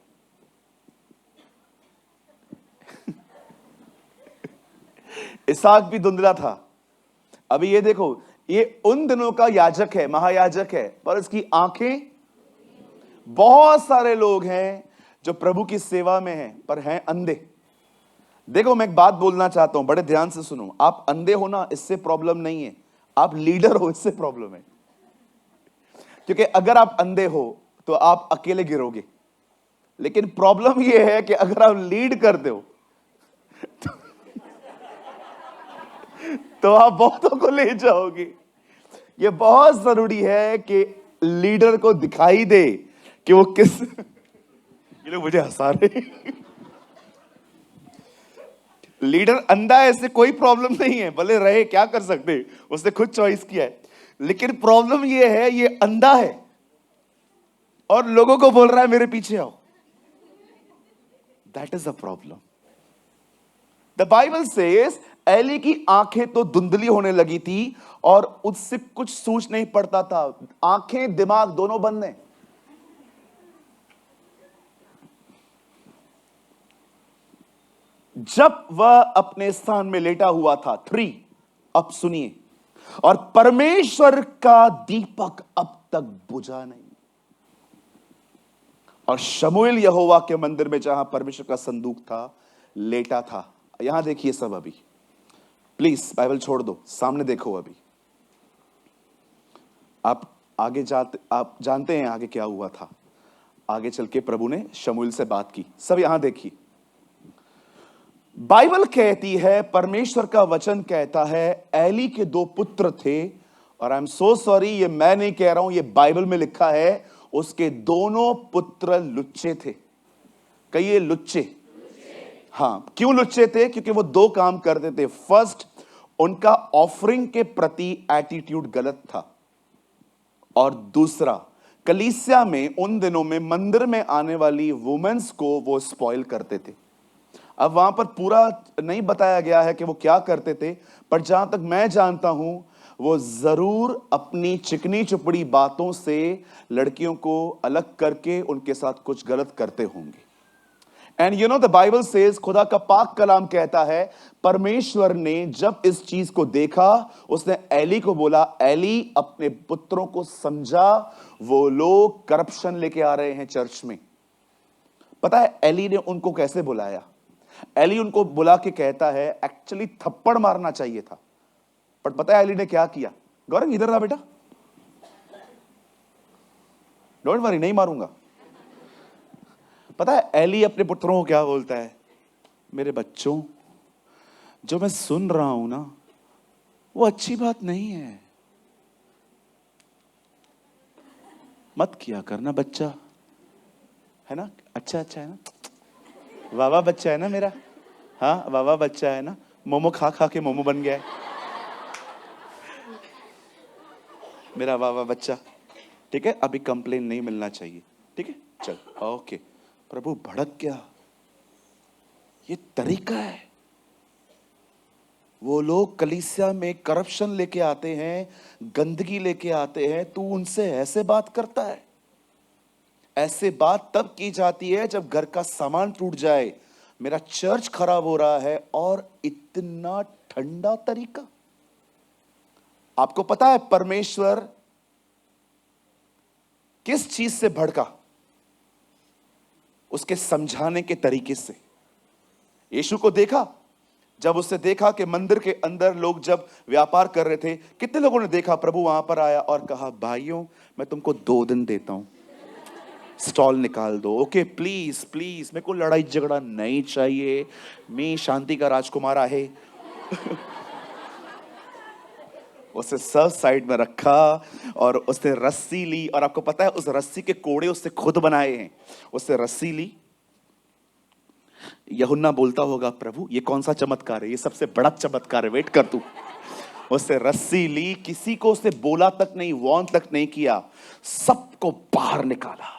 इसहाक भी धुंधला था। अभी ये देखो, ये उन दिनों का याजक है, महायाजक है, पर इसकी आंखें। बहुत सारे लोग हैं जो प्रभु की सेवा में हैं, पर हैं अंधे। देखो, मैं एक बात बोलना चाहता हूं, बड़े ध्यान से सुनो। आप अंधे हो ना, इससे प्रॉब्लम नहीं है। आप लीडर हो, इससे प्रॉब्लम है। क्योंकि अगर आप अंधे हो तो आप अकेले गिरोगे, लेकिन प्रॉब्लम यह है कि अगर आप लीड करते हो तो आप बहुतों को ले जाओगे। ये बहुत जरूरी है कि लीडर को दिखाई दे कि वो किस ये लोग मुझे हंसा रहे। लीडर अंधा है, इससे कोई प्रॉब्लम नहीं है, भले रहे, क्या कर सकते, उसने खुद चॉइस किया है। लेकिन प्रॉब्लम ये है, ये अंधा है और लोगों को बोल रहा है मेरे पीछे आओ। That is a problem. The Bible says Eli की आंखें तो धुंधली होने लगी थी और उससे कुछ सूझ नहीं पड़ता था। आंखें दिमाग दोनों बंद हैं। जब वह अपने स्थान में लेटा हुआ था 3, अब सुनिए, और परमेश्वर का दीपक अब तक बुझा नहीं। और शमूएल यहोवा के मंदिर में जहां परमेश्वर का संदूक था लेटा था। यहां देखिए सब, अभी प्लीज बाइबल छोड़ दो, सामने देखो। अभी आप जानते हैं आगे क्या हुआ था। आगे चल के प्रभु ने शमूएल से बात की। सब यहां देखिए, बाइबल कहती है, परमेश्वर का वचन कहता है, एली के 2 पुत्र थे। और आई एम सो सॉरी, ये मैं नहीं कह रहा हूं, ये बाइबल में लिखा है। उसके दोनों पुत्र लुच्चे थे। कहिए लुच्चे। हाँ, क्यों लुच्चे थे? क्योंकि वो 2 काम करते थे। फर्स्ट, उनका ऑफरिंग के प्रति एटीट्यूड गलत था। और दूसरा, कलीसिया में उन दिनों में मंदिर में आने वाली वुमेन्स को वो स्पॉइल करते थे। अब वहां पर पूरा नहीं बताया गया है कि वो क्या करते थे, पर जहां तक मैं जानता हूं, वो जरूर अपनी चिकनी चुपड़ी बातों से लड़कियों को अलग करके उनके साथ कुछ गलत करते होंगे। And you know the Bible says, खुदा का पाक कलाम कहता है, परमेश्वर ने जब इस चीज को देखा, उसने एली को बोला, एली अपने पुत्रों को समझा, वो लोग करप्शन लेके आ रहे हैं चर्च में। पता है एली ने उनको कैसे बुलाया? एली उनको बुला के कहता है, एक्चुअली थप्पड़ मारना चाहिए था, पर पता है एली ने क्या किया? गौरंग इधर रहा बेटा, डोंट वरी, नहीं मारूंगा। पता है एली अपने पुत्रों को क्या बोलता है? मेरे बच्चों, जो मैं सुन रहा हूं ना, वो अच्छी बात नहीं है, मत किया करना बच्चा, है ना? अच्छा अच्छा है ना, वाह वाह बच्चा है ना मेरा, हाँ वाह वाह बच्चा है ना, मोमो खा खा के मोमो बन गया है मेरा वाह वाह बच्चा। ठीक है, अभी कंप्लेन नहीं मिलना चाहिए, ठीक है, चल ओके। प्रभु भड़क गया, ये तरीका है। वो लोग कलीसिया में करप्शन लेके आते हैं, गंदगी लेके आते हैं, तू उनसे ऐसे बात करता है? ऐसे बात तब की जाती है जब घर का सामान टूट जाए, मेरा चर्च खराब हो रहा है, और इतना ठंडा तरीका। आपको पता है परमेश्वर किस चीज से भड़का? उसके समझाने के तरीके से। यीशु को देखा, जब उसने देखा कि मंदिर के अंदर लोग जब व्यापार कर रहे थे, कितने लोगों ने देखा? प्रभु वहां पर आया और कहा, भाइयों मैं तुमको 2 दिन देता हूं, स्टॉल निकाल दो। ओके प्लीज प्लीज, मेरे को लड़ाई झगड़ा नहीं चाहिए, मैं शांति का राजकुमार आहे उसे सब साइड में रखा और उसने रस्सी ली, और आपको पता है उस रस्सी के कोड़े उससे खुद बनाए हैं। उससे रस्सी ली। यूहन्ना बोलता होगा, प्रभु ये कौन सा चमत्कार है? ये सबसे बड़ा चमत्कार है, वेट कर तू। उससे रस्सी ली, किसी को उससे बोला तक नहीं, वॉर्न तक नहीं किया, सबको बाहर निकाला।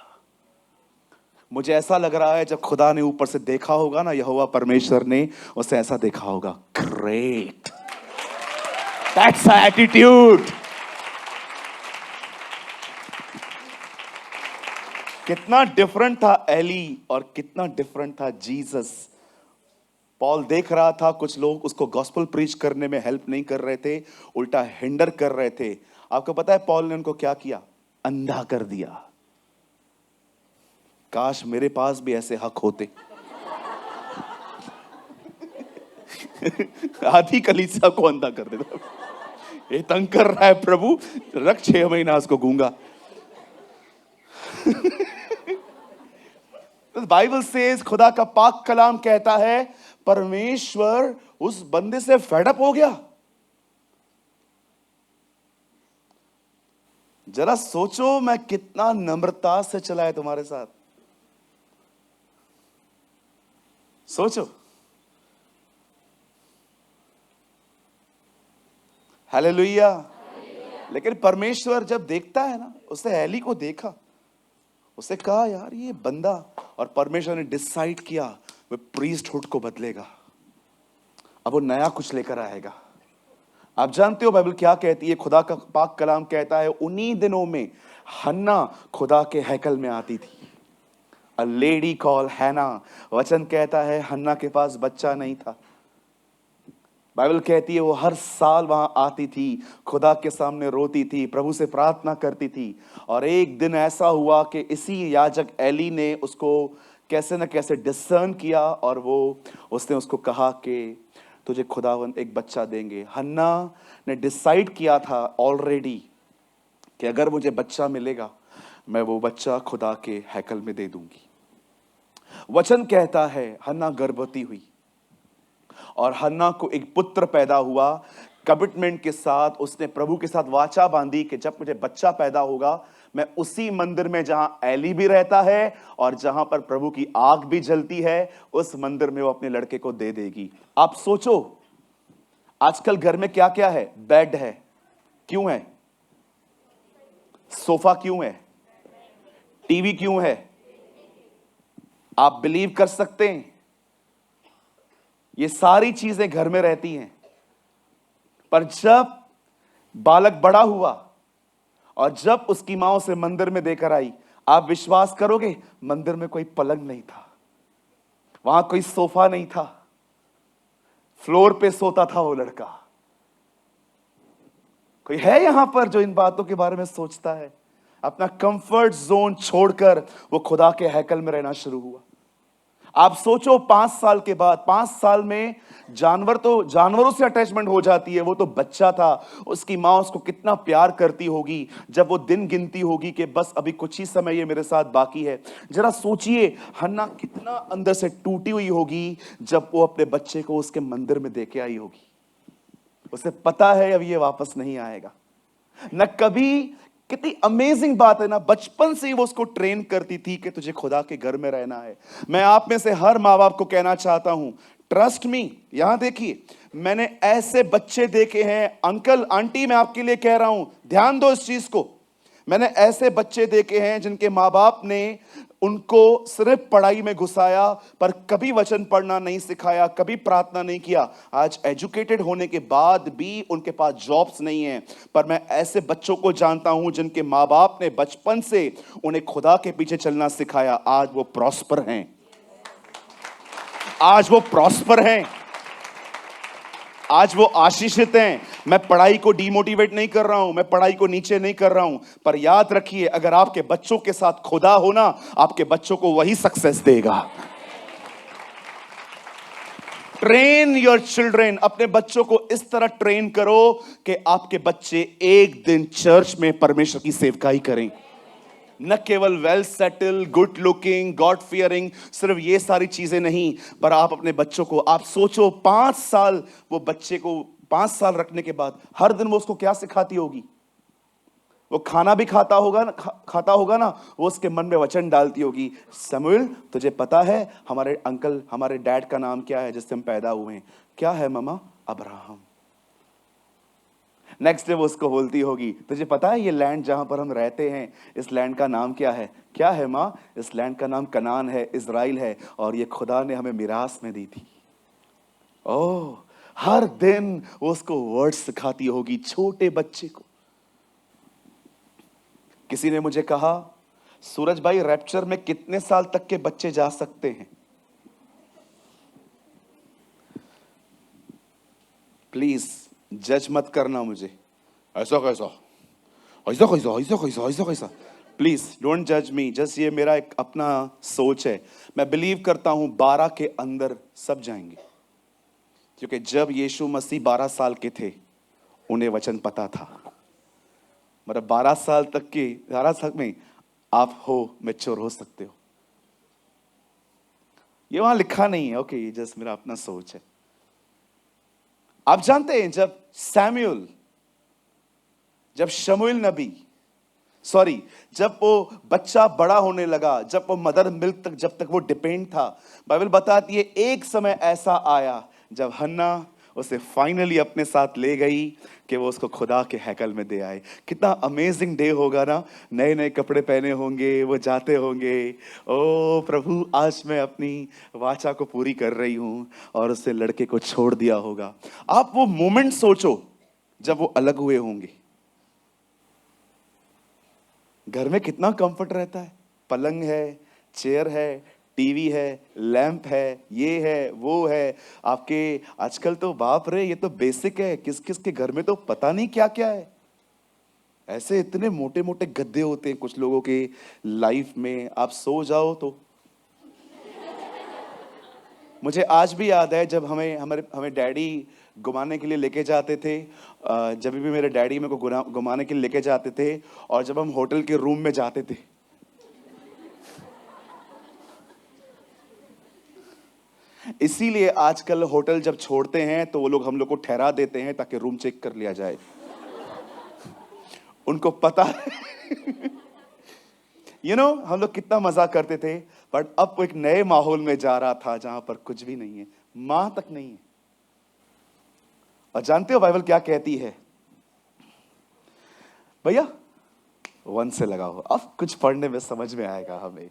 मुझे ऐसा लग रहा है जब खुदा ने ऊपर से देखा होगा ना, यहोवा परमेश्वर ने उसे ऐसा देखा होगा, ग्रेट, दैट्स एटीट्यूड। कितना डिफरेंट था एली और कितना डिफरेंट था जीसस। पॉल देख रहा था कुछ लोग उसको गॉस्पेल प्रीच करने में हेल्प नहीं कर रहे थे, उल्टा हिंडर कर रहे थे। आपको पता है पॉल ने उनको क्या किया? अंधा कर दिया। काश मेरे पास भी ऐसे हक होते आधी कलीसिया को अंधा कर देता। ये तंग कर रहा है प्रभु, रख 6 महीना उसको गूंगा। बाइबल सेज, खुदा का पाक कलाम कहता है, परमेश्वर उस बंदे से फेडअप हो गया। जरा सोचो मैं कितना नम्रता से चला है तुम्हारे साथ, सोचो। हालेलुया। लेकिन परमेश्वर जब देखता है ना, उसने एली को देखा, उसे कहा यार ये बंदा, और परमेश्वर ने डिसाइड किया वो प्रीस्टहुड को बदलेगा। अब वो नया कुछ लेकर आएगा। आप जानते हो बाइबल क्या कहती है? खुदा का पाक कलाम कहता है उन्हीं दिनों में हन्ना खुदा के हैकल में आती थी। अ लेडी कॉल हैना। वचन कहता है हन्ना के पास बच्चा नहीं था। बाइबल कहती है वो हर साल वहां आती थी, खुदा के सामने रोती थी, प्रभु से प्रार्थना करती थी। और एक दिन ऐसा हुआ कि इसी याजक एली ने उसको कैसे न कैसे डिसर्न किया और उसने उसको कहा कि तुझे खुदावन एक बच्चा देंगे। हन्ना ने डिसाइड किया था ऑलरेडी कि अगर मुझे बच्चा मिलेगा मैं वो बच्चा खुदा के हैकल में दे दूंगी। वचन कहता है हन्ना गर्भवती हुई और हन्ना को एक पुत्र पैदा हुआ। कमिटमेंट के साथ उसने प्रभु के साथ वाचा बांधी कि जब मुझे बच्चा पैदा होगा मैं उसी मंदिर में जहां एली भी रहता है और जहां पर प्रभु की आग भी जलती है उस मंदिर में वो अपने लड़के को दे देगी। आप सोचो आजकल घर में क्या क्या है? बेड है, क्यों है? सोफा क्यों है? टीवी क्यों है? आप बिलीव कर सकते हैं ये सारी चीजें घर में रहती हैं, पर जब बालक बड़ा हुआ और जब उसकी मां उसे मंदिर में देकर आई, आप विश्वास करोगे मंदिर में कोई पलंग नहीं था, वहां कोई सोफा नहीं था, फ्लोर पे सोता था वो लड़का। कोई है यहां पर जो इन बातों के बारे में सोचता है? अपना कंफर्ट जोन छोड़कर वो खुदा के हैकल में रहना शुरू हुआ। आप सोचो 5 साल के बाद, 5 साल में जानवरों से अटैचमेंट हो जाती है। वो तो बच्चा था, उसकी माँ उसको कितना प्यार करती होगी जब वो दिन गिनती होगी कि बस अभी कुछ ही समय ये मेरे साथ बाकी है। जरा सोचिए हन्ना कितना अंदर से टूटी हुई होगी जब वो अपने बच्चे को उसके मंदिर में देके आई होगी। उसे पता है अब ये वापस नहीं आएगा न कभी। कितनी अमेजिंग बात है ना, बचपन से ही वो उसको ट्रेन करती थी कि तुझे खुदा के घर में रहना है। मैं आप में से हर माँ बाप को कहना चाहता हूं, ट्रस्ट मी। यहां देखिए मैंने ऐसे बच्चे देखे हैं, अंकल आंटी मैं आपके लिए कह रहा हूं, ध्यान दो इस चीज को। मैंने ऐसे बच्चे देखे हैं जिनके माँ बाप ने उनको सिर्फ पढ़ाई में घुसाया पर कभी वचन पढ़ना नहीं सिखाया, कभी प्रार्थना नहीं किया। आज एजुकेटेड होने के बाद भी उनके पास जॉब्स नहीं है। पर मैं ऐसे बच्चों को जानता हूं जिनके माँ बाप ने बचपन से उन्हें खुदा के पीछे चलना सिखाया। आज वो प्रॉस्पर हैं, आज वो प्रॉस्पर हैं, आज वो आशीषित हैं। मैं पढ़ाई को डिमोटिवेट नहीं कर रहा हूं, मैं पढ़ाई को नीचे नहीं कर रहा हूं, पर याद रखिए अगर आपके बच्चों के साथ खुदा हो ना, आपके बच्चों को वही सक्सेस देगा। Train your children. अपने बच्चों को इस तरह ट्रेन करो कि आपके बच्चे एक दिन चर्च में परमेश्वर की सेवकाई करें। न केवल well settle, good looking, God fearing, सिर्फ ये सारी चीजें नहीं, पर आप अपने बच्चों को, आप सोचो 5 साल वो बच्चे को 5 साल रखने के बाद हर दिन वो उसको क्या सिखाती होगी? वो खाना भी खाता होगा ना, वो उसके मन में वचन डालती होगी। समुएल तुझे पता है हमारे अंकल, हमारे डैड का नाम क्या है जिससे हम पैदा हुए हैं? क्या है ममा? अब्राहम। नेक्स्ट डे वो उसको बोलती होगी तुझे पता है ये लैंड जहां पर हम रहते हैं, इस लैंड का नाम क्या है? क्या है माँ? इस लैंड का नाम कनान है, इजराइल है, और ये खुदा ने हमें मिरास में दी थी। ओह, हर दिन वो उसको वर्ड सिखाती होगी छोटे बच्चे को। किसी ने मुझे कहा सूरज भाई रैप्चर में कितने साल तक के बच्चे जा सकते हैं? प्लीज जज मत करना मुझे, ऐसा कैसा, ऐसा कैसा, ऐसा कैसा, ऐसा कैसा। प्लीज डोंट जज मी, जस्ट ये मेरा एक अपना सोच है। मैं बिलीव करता हूं 12 के अंदर सब जाएंगे, क्योंकि जब यीशु मसीह 12 साल के थे उन्हें वचन पता था। मतलब 12 साल में आप मैच्योर हो सकते हो। ये वहां लिखा नहीं है, ओके, ये जस्ट मेरा अपना सोच है। आप जानते हैं जब वो बच्चा बड़ा होने लगा, जब वो मदर मिल्क तक जब तक वो डिपेंड था, बाइबल बताती है एक समय ऐसा आया जब हन्ना उसे फाइनली अपने साथ ले गई कि वो उसको खुदा के हैकल में दे आए। कितना अमेजिंग डे होगा ना, नए नए कपड़े पहने होंगे, वो जाते होंगे, ओ प्रभु आज मैं अपनी वाचा को पूरी कर रही हूं, और उससे लड़के को छोड़ दिया होगा। आप वो मोमेंट सोचो जब वो अलग हुए होंगे। घर में कितना कंफर्ट रहता है, पलंग है, चेयर है, टीवी है, लैंप है, ये है, वो है। आपके आजकल तो बाप रे, ये तो बेसिक है, किस किस के घर में तो पता नहीं क्या क्या है। ऐसे इतने मोटे मोटे गद्दे होते हैं कुछ लोगों के लाइफ में, आप सो जाओ तो। मुझे आज भी याद है जब हमें डैडी घुमाने के लिए लेके जाते थे। जब भी मेरे डैडी मेरे को घुमाने के लिए लेके जाते थे, और जब हम होटल के रूम में जाते थे, इसीलिए आजकल होटल जब छोड़ते हैं तो वो लोग हम लोग को ठहरा देते हैं ताकि रूम चेक कर लिया जाए। उनको पता है हम लोग कितना मजा करते थे। बट अब वो एक नए माहौल में जा रहा था जहां पर कुछ भी नहीं है, मां तक नहीं है। और जानते हो बाइबल क्या कहती है? भैया 1 से लगाओ, अब कुछ पढ़ने में समझ में आएगा हमें।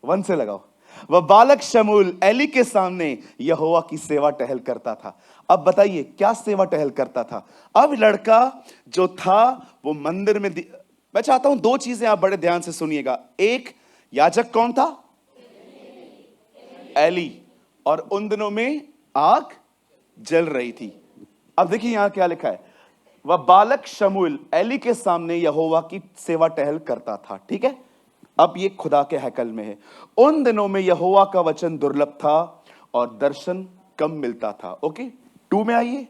1 से लगाओ। वह बालक शमूएल एली के सामने यहोवा की सेवा टहल करता था। अब बताइए क्या सेवा टहल करता था? अब लड़का जो था वो मंदिर में मैं चाहता हूं 2 चीजें आप बड़े ध्यान से सुनिएगा। एक, याजक कौन था? एली। और उन दिनों में आग जल रही थी। अब देखिए यहां क्या लिखा है, वह बालक शमूएल एली के सामने यहोवा की सेवा टहल करता था। ठीक है, अब ये खुदा के हैकल में है। उन दिनों में यहोवा का वचन दुर्लभ था और दर्शन कम मिलता था। ओके, 2 में आइए।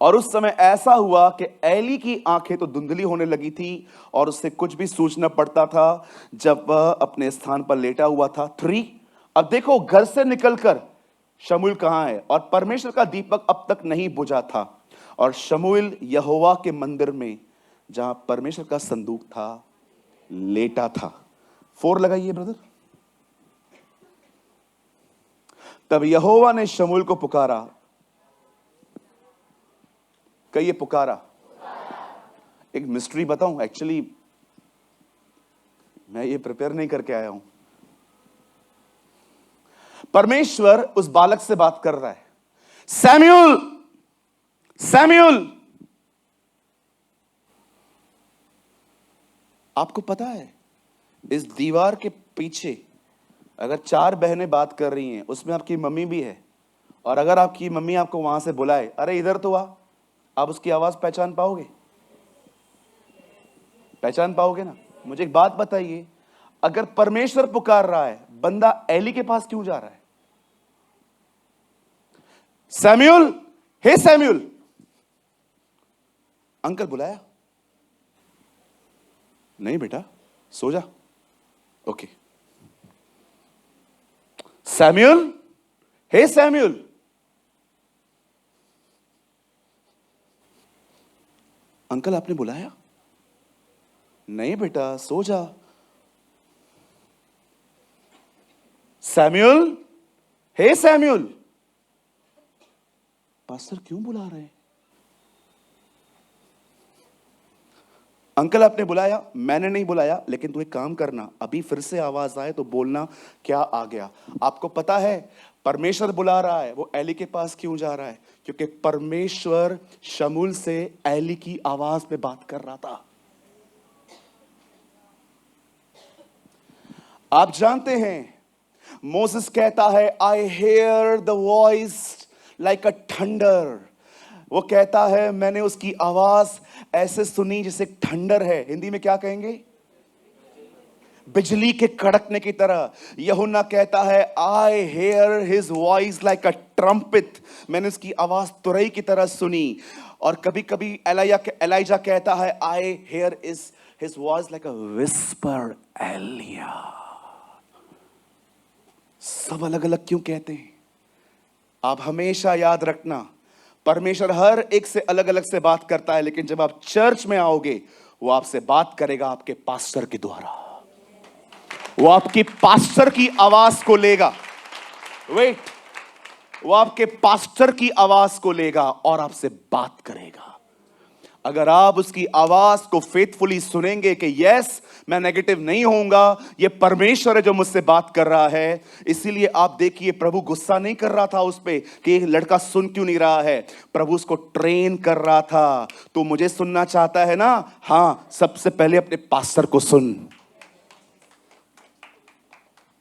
और उस समय ऐसा हुआ कि एली की आंखें तो धुंधली होने लगी थी और उससे कुछ भी सूझना पड़ता था जब वह अपने स्थान पर लेटा हुआ था। 3, अब देखो घर से निकलकर शमूएल कहां है, और परमेश्वर का दीपक अब तक नहीं बुझा था, और शमूएल यहोवा के मंदिर में जहां परमेश्वर का संदूक था लेटा था। 4 लगाइए ब्रदर। तब यहोवा ने शमूएल को पुकारा। कहिए पुकारा। एक मिस्ट्री बताऊं, एक्चुअली मैं ये प्रिपेयर नहीं करके आया हूं। परमेश्वर उस बालक से बात कर रहा है, सैमुएल, सैमुएल। आपको पता है इस दीवार के पीछे अगर 4 बहनें बात कर रही हैं, उसमें आपकी मम्मी भी है, और अगर आपकी मम्मी आपको वहां से बुलाए, अरे इधर तो आ, आप उसकी आवाज पहचान पाओगे? पहचान पाओगे ना? मुझे एक बात बताइए, अगर परमेश्वर पुकार रहा है, बंदा एली के पास क्यों जा रहा है? सैमुएल, हे सैमुएल। अंकल बुलाया? नहीं बेटा, सो जा। ओके। सैमुएल, हे सैमुएल। अंकल आपने बुलाया? नहीं बेटा, सो जा। सैमुएल, हे सैमुएल। पास्टर क्यों बुला रहे हैं? अंकल आपने बुलाया? मैंने नहीं बुलाया, लेकिन तू एक काम करना, अभी फिर से आवाज आए तो बोलना क्या आ गया। आपको पता है परमेश्वर बुला रहा है, वो एली के पास क्यों जा रहा है? क्योंकि परमेश्वर शमूएल से एली की आवाज में बात कर रहा था। आप जानते हैं मोसेस कहता है, I hear the voice like a thunder. वो कहता है मैंने उसकी आवाज ऐसे सुनी जैसे थंडर है। हिंदी में क्या कहेंगे? बिजली के कड़कने की तरह। यूहन्ना कहता है I hear his voice like a trumpet. मैंने उसकी आवाज तुरई की तरह सुनी। और कभी कभी एलाइजा कहता है I hear his voice like a whisper एलिया। सब अलग अलग क्यों कहते हैं? आप हमेशा याद रखना, परमेश्वर हर एक से अलग अलग से बात करता है, लेकिन जब आप चर्च में आओगे वो आपसे बात करेगा आपके पास्टर के द्वारा। वो आपकी पास्टर की आवाज को लेगा। वेट वो आपके पास्टर की आवाज को लेगा और आपसे बात करेगा। अगर आप उसकी आवाज को फेथफुली सुनेंगे कि यस, मैं नेगेटिव नहीं होऊंगा, ये परमेश्वर है जो मुझसे बात कर रहा है। इसीलिए आप देखिए, प्रभु गुस्सा नहीं कर रहा था उस पे कि ये लड़का सुन क्यों नहीं रहा है। प्रभु उसको ट्रेन कर रहा था। तो मुझे सुनना चाहता है ना? हाँ, सबसे पहले अपने पास्टर को सुन।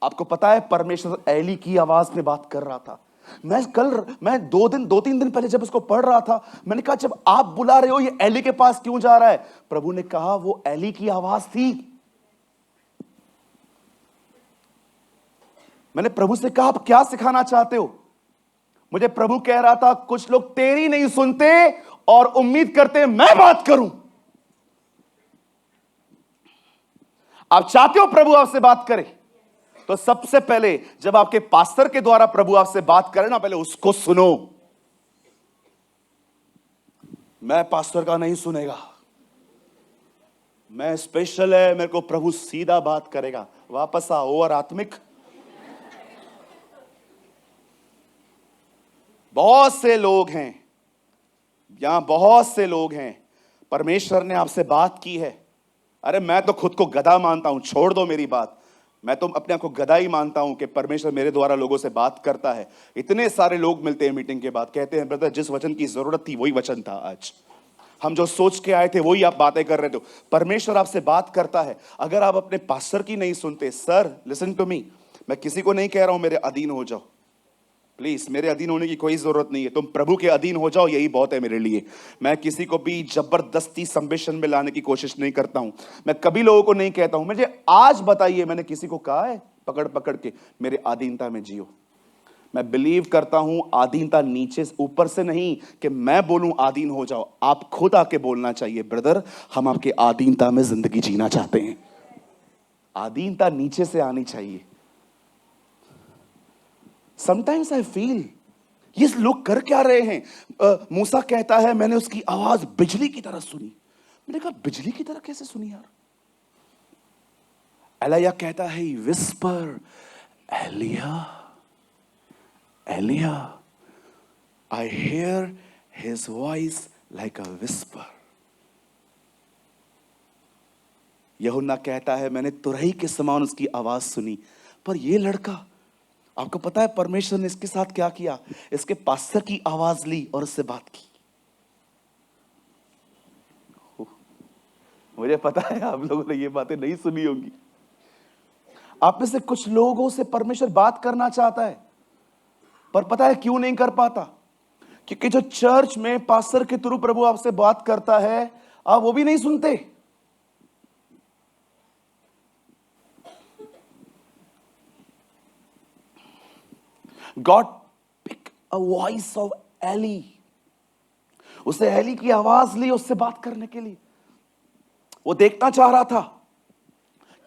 आपको पता है, परमेश्वर एली की आवाज में बात कर रहा था। मैं 2-3 दिन पहले जब इसको पढ़ रहा था, मैंने कहा जब आप बुला रहे हो ये एली के पास क्यों जा रहा है? प्रभु ने कहा वो एली की आवाज थी। मैंने प्रभु से कहा आप क्या सिखाना चाहते हो? मुझे प्रभु कह रहा था कुछ लोग तेरी नहीं सुनते और उम्मीद करते मैं बात करूं। आप चाहते हो प्रभु आपसे बात करे, तो सबसे पहले जब आपके पास्टर के द्वारा प्रभु आपसे बात करे ना, पहले उसको सुनो। मैं पास्टर का नहीं सुनेगा, मैं स्पेशल है, मेरे को प्रभु सीधा बात करेगा। वापस आओ और आत्मिक। बहुत से लोग हैं यहां, बहुत से लोग हैं, परमेश्वर ने आपसे बात की है। अरे मैं तो खुद को गधा मानता हूं, छोड़ दो मेरी बात। मैं तो अपने आप को गधा ही मानता हूं कि परमेश्वर मेरे द्वारा लोगों से बात करता है। इतने सारे लोग मिलते हैं मीटिंग के बाद, कहते हैं ब्रदर जिस वचन की जरूरत थी वही वचन था, आज हम जो सोच के आए थे वही आप बातें कर रहे थे। परमेश्वर आपसे बात करता है। अगर आप अपने पास्टर की नहीं सुनते, सर लिसन टू मी, मैं किसी को नहीं कह रहा हूं मेरे अधीन हो जाओ, प्लीज मेरे अधीन होने की कोई जरूरत नहीं है। तुम प्रभु के अधीन हो जाओ, यही बहुत है मेरे लिए। मैं किसी को भी जबरदस्ती संबेशन में लाने की कोशिश नहीं करता हूं। मैं कभी लोगों को नहीं कहता हूं मुझे आज बताइए, मैंने किसी को कहा है पकड़ पकड़ के मेरे अधीनता में जियो। मैं बिलीव करता हूं अधीनता नीचे ऊपर से नहीं कि मैं बोलूं अधीन हो जाओ। आप खुद आके बोलना चाहिए, ब्रदर हम आपके अधीनता में जिंदगी जीना चाहते हैं। अधीनता नीचे से आनी चाहिए। समटाइम्स आई फील ये लोग कर क्या रहे हैं। मूसा कहता है मैंने उसकी आवाज बिजली की तरह सुनी। मैंने कहा बिजली की तरह कैसे सुनी यार? एलिया कहता है whisper Elijah Elijah, I hear his voice like a whisper. यूहन्ना कहता है मैंने तुरही के समान उसकी आवाज सुनी। पर यह लड़का, आपको पता है परमेश्वर ने इसके साथ क्या किया? इसके पास्टर की आवाज ली और उससे बात की। मुझे पता है आप लोगों ने ये बातें नहीं सुनी होंगी। आप में से कुछ लोगों से परमेश्वर बात करना चाहता है, पर पता है क्यों नहीं कर पाता? क्योंकि जो चर्च में पास्टर के थ्रू प्रभु आपसे बात करता है, आप वो भी नहीं सुनते। God pick a voice of Eli. उसे एली की आवाज ली उससे बात करने के लिए। वो देखना चाह रहा था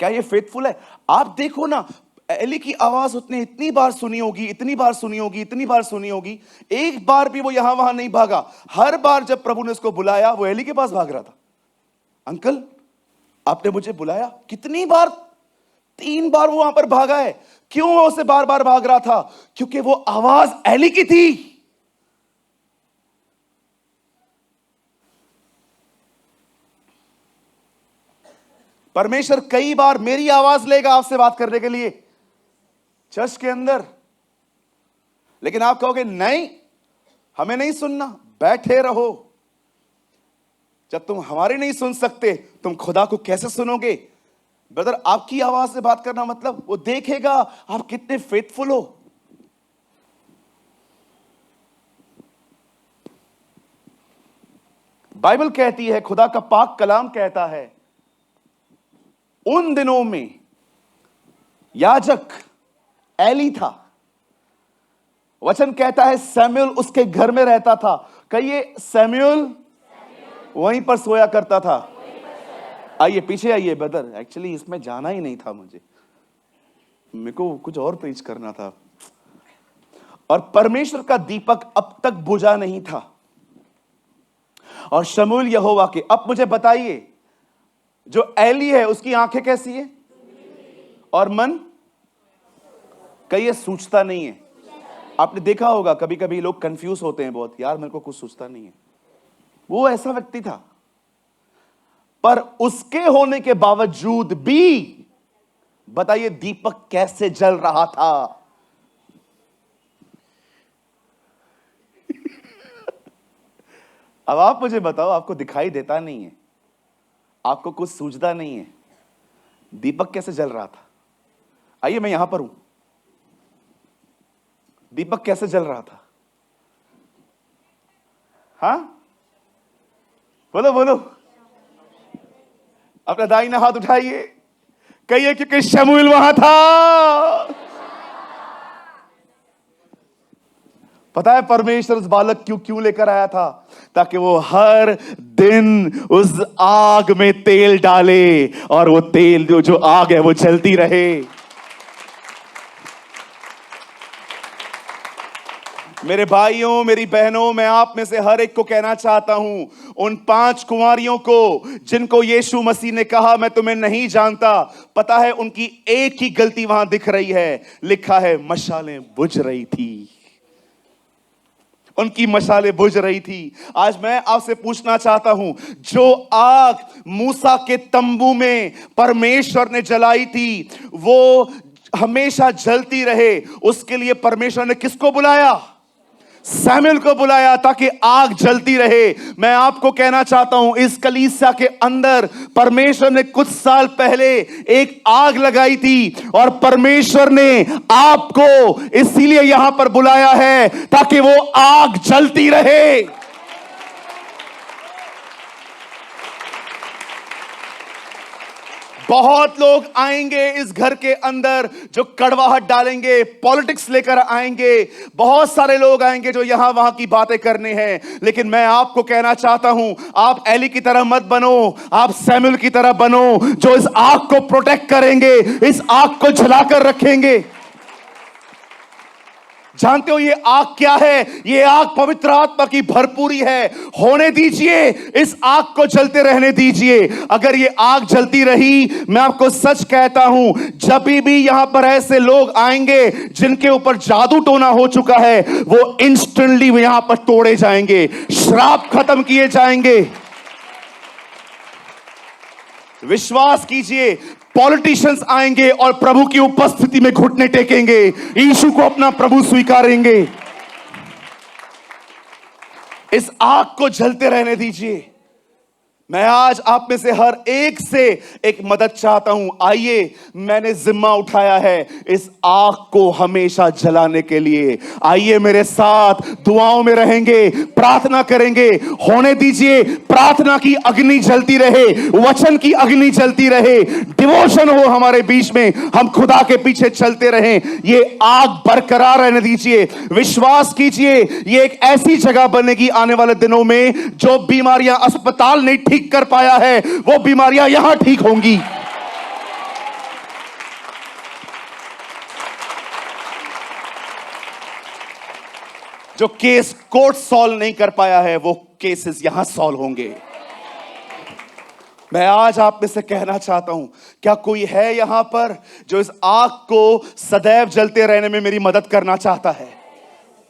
क्या ये फेथफुल है। आप देखो ना, एली की आवाज उसने इतनी बार सुनी होगी, इतनी बार सुनी होगी, इतनी बार सुनी होगी, एक बार भी वो यहां वहां नहीं भागा। हर बार जब प्रभु ने उसको बुलाया वो एली के पास भाग रहा था। अंकल आपने मुझे बुलाया, कितनी बार? 3 बार वो वहां पर भागा है। क्यों वो उसे बार बार भाग रहा था? क्योंकि वो आवाज एली की थी। परमेश्वर कई बार मेरी आवाज लेगा आपसे बात करने के लिए चर्च के अंदर, लेकिन आप कहोगे नहीं हमें नहीं सुनना, बैठे रहो। जब तुम हमारी नहीं सुन सकते तुम खुदा को कैसे सुनोगे? ब्रदर आपकी आवाज से बात करना मतलब वो देखेगा आप कितने फेथफुल हो। बाइबल कहती है, खुदा का पाक कलाम कहता है, उन दिनों में याजक एली था। वचन कहता है सैमुएल उसके घर में रहता था। कहिए सैमुएल वहीं पर सोया करता था। आइए पीछे आइए ब्रदर, एक्चुअली इसमें जाना ही नहीं था मुझे, मेरे को कुछ और प्रीच करना था। और परमेश्वर का दीपक अब तक बुझा नहीं था। और शमूएल यहोवा के, अब मुझे बताइए जो एली है उसकी आंखें कैसी है और मन? कहिए सूझता नहीं है। आपने देखा होगा कभी कभी लोग कंफ्यूज होते हैं बहुत, यार मेरे को कुछ सूझता नहीं है। वो ऐसा व्यक्ति था, पर उसके होने के बावजूद भी बताइए दीपक कैसे जल रहा था। अब आप मुझे बताओ, आपको दिखाई देता नहीं है, आपको कुछ सूझता नहीं है, दीपक कैसे जल रहा था? आइए मैं यहां पर हूं, दीपक कैसे जल रहा था? हाँ बोलो बोलो, अपना दाहिना हाथ उठाइए, कहिए क्योंकि शमूएल वहां था। पता है परमेश्वर उस बालक क्यों क्यों लेकर आया था? ताकि वो हर दिन उस आग में तेल डाले और वो तेल जो आग है वो जलती रहे। मेरे भाइयों, मेरी बहनों, मैं आप में से हर एक को कहना चाहता हूं, उन 5 कुंवारियों को जिनको यीशु मसीह ने कहा मैं तुम्हें नहीं जानता, पता है उनकी एक ही गलती वहां दिख रही है, लिखा है मशालें बुझ रही थी। उनकी मशालें बुझ रही थी। आज मैं आपसे पूछना चाहता हूं, जो आग मूसा के तंबू में परमेश्वर ने जलाई थी वो हमेशा जलती रहे, उसके लिए परमेश्वर ने किसको बुलाया? सैमुएल को बुलाया, ताकि आग जलती रहे। मैं आपको कहना चाहता हूं, इस कलीसिया के अंदर परमेश्वर ने कुछ साल पहले एक आग लगाई थी और परमेश्वर ने आपको इसीलिए यहां पर बुलाया है ताकि वो आग जलती रहे। बहुत लोग आएंगे इस घर के अंदर जो कड़वाहट डालेंगे, पॉलिटिक्स लेकर आएंगे, बहुत सारे लोग आएंगे जो यहां वहां की बातें करने हैं, लेकिन मैं आपको कहना चाहता हूं, आप एली की तरह मत बनो, आप सैमुएल की तरह बनो जो इस आग को प्रोटेक्ट करेंगे, इस आग को जलाकर रखेंगे। जानते हो ये आग क्या है? ये आग पवित्र आत्मा की भरपूरी है। होने दीजिए, इस आग को जलते रहने दीजिए। अगर ये आग जलती रही, मैं आपको सच कहता हूं, जब भी यहां पर ऐसे लोग आएंगे जिनके ऊपर जादू टोना हो चुका है, वो इंस्टेंटली यहां पर तोड़े जाएंगे, श्राप खत्म किए जाएंगे। विश्वास कीजिए, पॉलिटिशियंस आएंगे और प्रभु की उपस्थिति में घुटने टेकेंगे, यीशु को अपना प्रभु स्वीकारेंगे। इस आग को जलते रहने दीजिए। मैं आज आप में से हर एक से एक मदद चाहता हूं। आइए, मैंने जिम्मा उठाया है इस आग को हमेशा जलाने के लिए। आइए मेरे साथ दुआओं में रहेंगे, प्रार्थना करेंगे। होने दीजिए प्रार्थना की अग्नि जलती रहे, वचन की अग्नि जलती रहे, डिवोशन हो हमारे बीच में, हम खुदा के पीछे चलते रहें। ये आग बरकरार रहने दीजिए। विश्वास कीजिए, ये एक ऐसी जगह बनेगी आने वाले दिनों में, जो बीमारियां अस्पताल नहीं ठीक कर पाया है, वो बीमारियां यहां ठीक होंगी। जो केस कोर्ट सॉल्व नहीं कर पाया है, वो केसेस यहां सॉल्व होंगे। मैं आज आप में से कहना चाहता हूं, क्या कोई है यहां पर जो इस आग को सदैव जलते रहने में मेरी मदद करना चाहता है?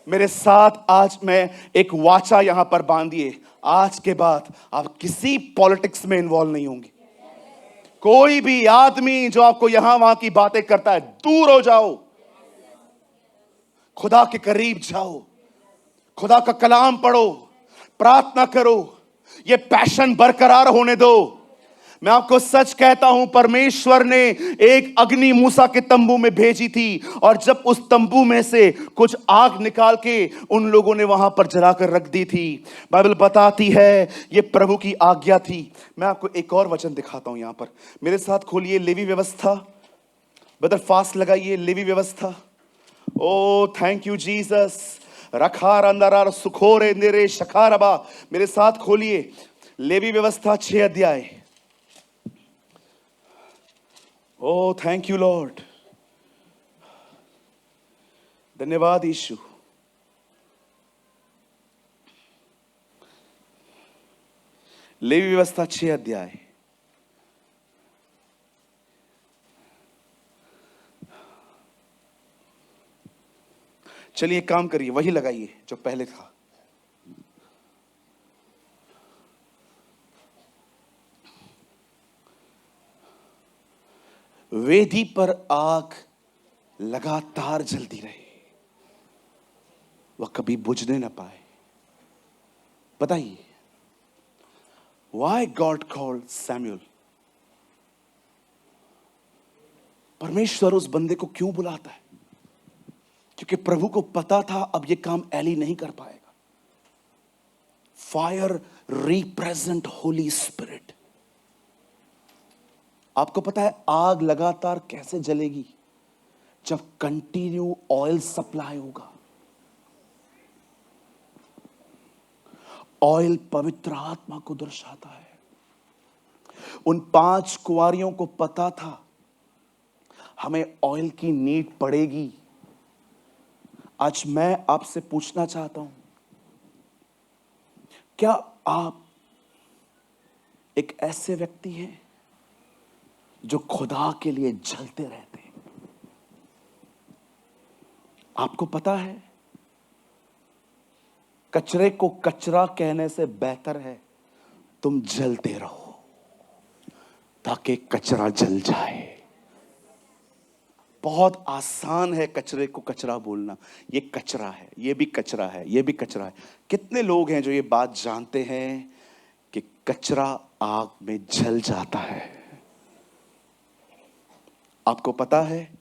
मेरे साथ आज मैं एक वाचा यहां पर बांधिए, आज के बाद आप किसी पॉलिटिक्स में इन्वॉल्व नहीं होंगे। कोई भी आदमी जो आपको यहां वहां की बातें करता है, दूर हो जाओ, खुदा के करीब जाओ, खुदा का कलाम पढ़ो, प्रार्थना करो, ये पैशन बरकरार होने दो। मैं आपको सच कहता हूं, परमेश्वर ने एक अग्नि मूसा के तंबू में भेजी थी, और जब उस तंबू में से कुछ आग निकाल के उन लोगों ने वहां पर जलाकर रख दी थी। बाइबल बताती है ये प्रभु की आज्ञा थी। मैं आपको एक और वचन दिखाता हूं यहां पर, मेरे साथ खोलिए लेवी व्यवस्था। ब्रदर फास्ट लगाइए, लेवी व्यवस्था। ओ थैंक यू जीसस। रखार अंदर सुखोरे नेरे शखारबा। मेरे साथ खोलिए लेवी व्यवस्था 6 अध्याय। Oh, thank you, Lord. धन्यवाद यीशु। लेवी व्यवस्था 6 अध्याय। चलिए एक काम करिए, वही लगाइए जो पहले था। वेदी पर आग लगातार जलती रहे, वह कभी बुझने ना पाए। बताइए, Why God called Samuel? परमेश्वर उस बंदे को क्यों बुलाता है? क्योंकि प्रभु को पता था अब ये काम एली नहीं कर पाएगा। Fire represent Holi spirit. आपको पता है आग लगातार कैसे जलेगी? जब कंटिन्यू ऑयल सप्लाई होगा। ऑयल पवित्र आत्मा को दर्शाता है। उन 5 कुंवारियों को पता था हमें ऑयल की नीड पड़ेगी। आज मैं आपसे पूछना चाहता हूं, क्या आप एक ऐसे व्यक्ति हैं जो खुदा के लिए जलते रहते हैं? आपको पता है कचरे को कचरा कहने से बेहतर है तुम जलते रहो ताकि कचरा जल जाए। बहुत आसान है कचरे को कचरा बोलना, ये कचरा है, ये भी कचरा है, ये भी कचरा है। कितने लोग हैं जो ये बात जानते हैं कि कचरा आग में जल जाता है? आपको पता है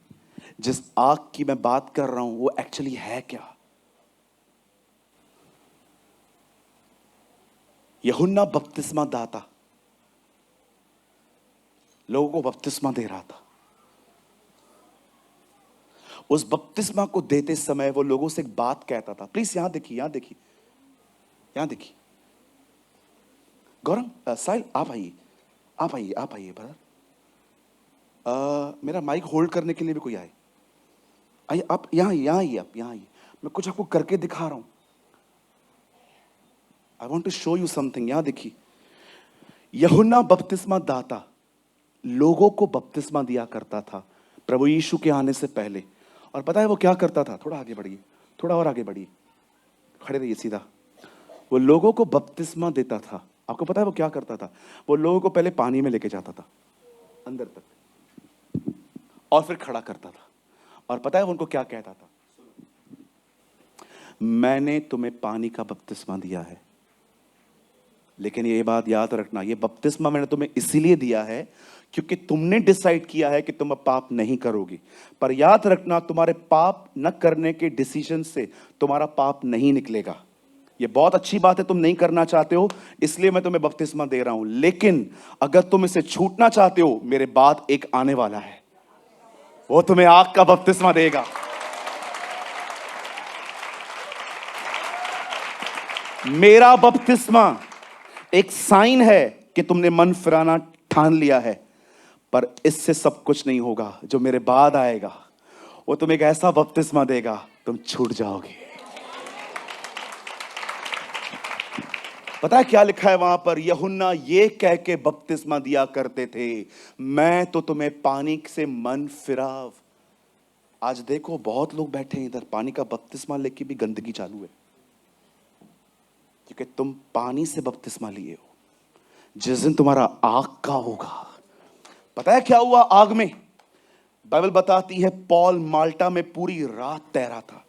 जिस आग की मैं बात कर रहा हूं वो एक्चुअली है क्या? यूहन्ना बपतिस्मा दाता लोगों को बपतिस्मा दे रहा था। उस बपतिस्मा को देते समय वो लोगों से एक बात कहता था। प्लीज यहां देखिए, यहां देखिए, यहां देखिए। गौरव, साहिल, आप आइए, आप आइए, आप आइए ब्रदर। मेरा माइक होल्ड करने के लिए भी कोई आए। आइए आप, यहां आइए, आप यहां आइए। मैं कुछ आपको करके दिखा रहा हूं। I want to show you something. यहां देखिए, यूहन्ना बपतिस्मा दाता लोगों को बपतिस्मा दिया करता था प्रभु यीशु के आने से पहले। और पता है वो क्या करता था? थोड़ा आगे बढ़िए, थोड़ा और आगे बढ़िए, खड़े रहिए सीधा। वो लोगों को बपतिस्मा देता था। आपको पता है वो क्या करता था? वो लोगों को पहले पानी में लेके जाता था अंदर तक और फिर खड़ा करता था। और पता है वो उनको क्या कहता था? मैंने तुम्हें पानी का बपतिस्मा दिया है, लेकिन ये बात याद रखना, ये बपतिस्मा मैंने तुम्हें इसीलिए दिया है क्योंकि तुमने डिसाइड किया है कि तुम अब पाप नहीं करोगे। पर याद रखना, तुम्हारे पाप न करने के डिसीजन से तुम्हारा पाप नहीं निकलेगा। ये बहुत अच्छी बात है, तुम नहीं करना चाहते हो इसलिए मैं तुम्हें बपतिस्मा दे रहा हूं। लेकिन अगर तुम इसे छूटना चाहते हो, मेरे बाद एक आने वाला है, वो तुम्हें आग का बपतिस्मा देगा। मेरा बपतिस्मा एक साइन है कि तुमने मन फिराना ठान लिया है, पर इससे सब कुछ नहीं होगा। जो मेरे बाद आएगा वो तुम्हें एक ऐसा बपतिस्मा देगा, तुम छूट जाओगे। पता है क्या लिखा है वहां पर? यूहन्ना ये कह के बपतिस्मा दिया करते थे, मैं तो तुम्हें पानी से मन फिराव। आज देखो बहुत लोग बैठे हैं इधर, पानी का बपतिस्मा लेके भी गंदगी चालू है, क्योंकि तुम पानी से बपतिस्मा लिए हो। जिस दिन तुम्हारा आग का होगा, पता है क्या हुआ आग में? बाइबल बताती है पॉल माल्टा में पूरी रात तैरा था।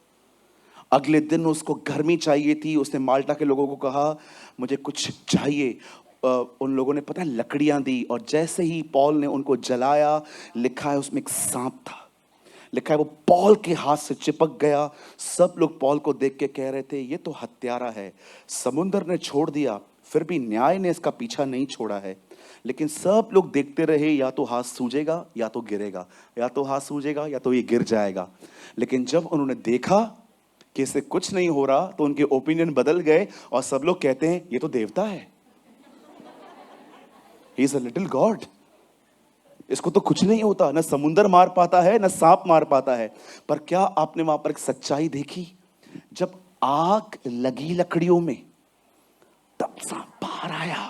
अगले दिन उसको गर्मी चाहिए थी। उसने माल्टा के लोगों को कहा मुझे कुछ चाहिए। उन लोगों ने पता है लकड़ियां दी, और जैसे ही पॉल ने उनको जलाया, लिखा है उसमें एक सांप था। लिखा है वो पॉल के हाथ से चिपक गया। सब लोग पॉल को देख के कह रहे थे ये तो हत्यारा है। समुद्र ने छोड़ दिया, फिर भी न्याय ने इसका पीछा नहीं छोड़ा है। लेकिन सब लोग देखते रहे, या तो हाथ सूझेगा या तो गिरेगा, या तो हाथ सूझेगा या तो ये गिर जाएगा। लेकिन जब उन्होंने देखा कि इससे कुछ नहीं हो रहा, तो उनके ओपिनियन बदल गए और सब लोग कहते हैं ये तो देवता है, he is a little God, इसको तो कुछ नहीं होता, ना समुंदर मार पाता है ना सांप मार पाता है। पर क्या आपने वहां पर एक सच्चाई देखी? जब आग लगी लकड़ियों में, तब सांप बाहर आया।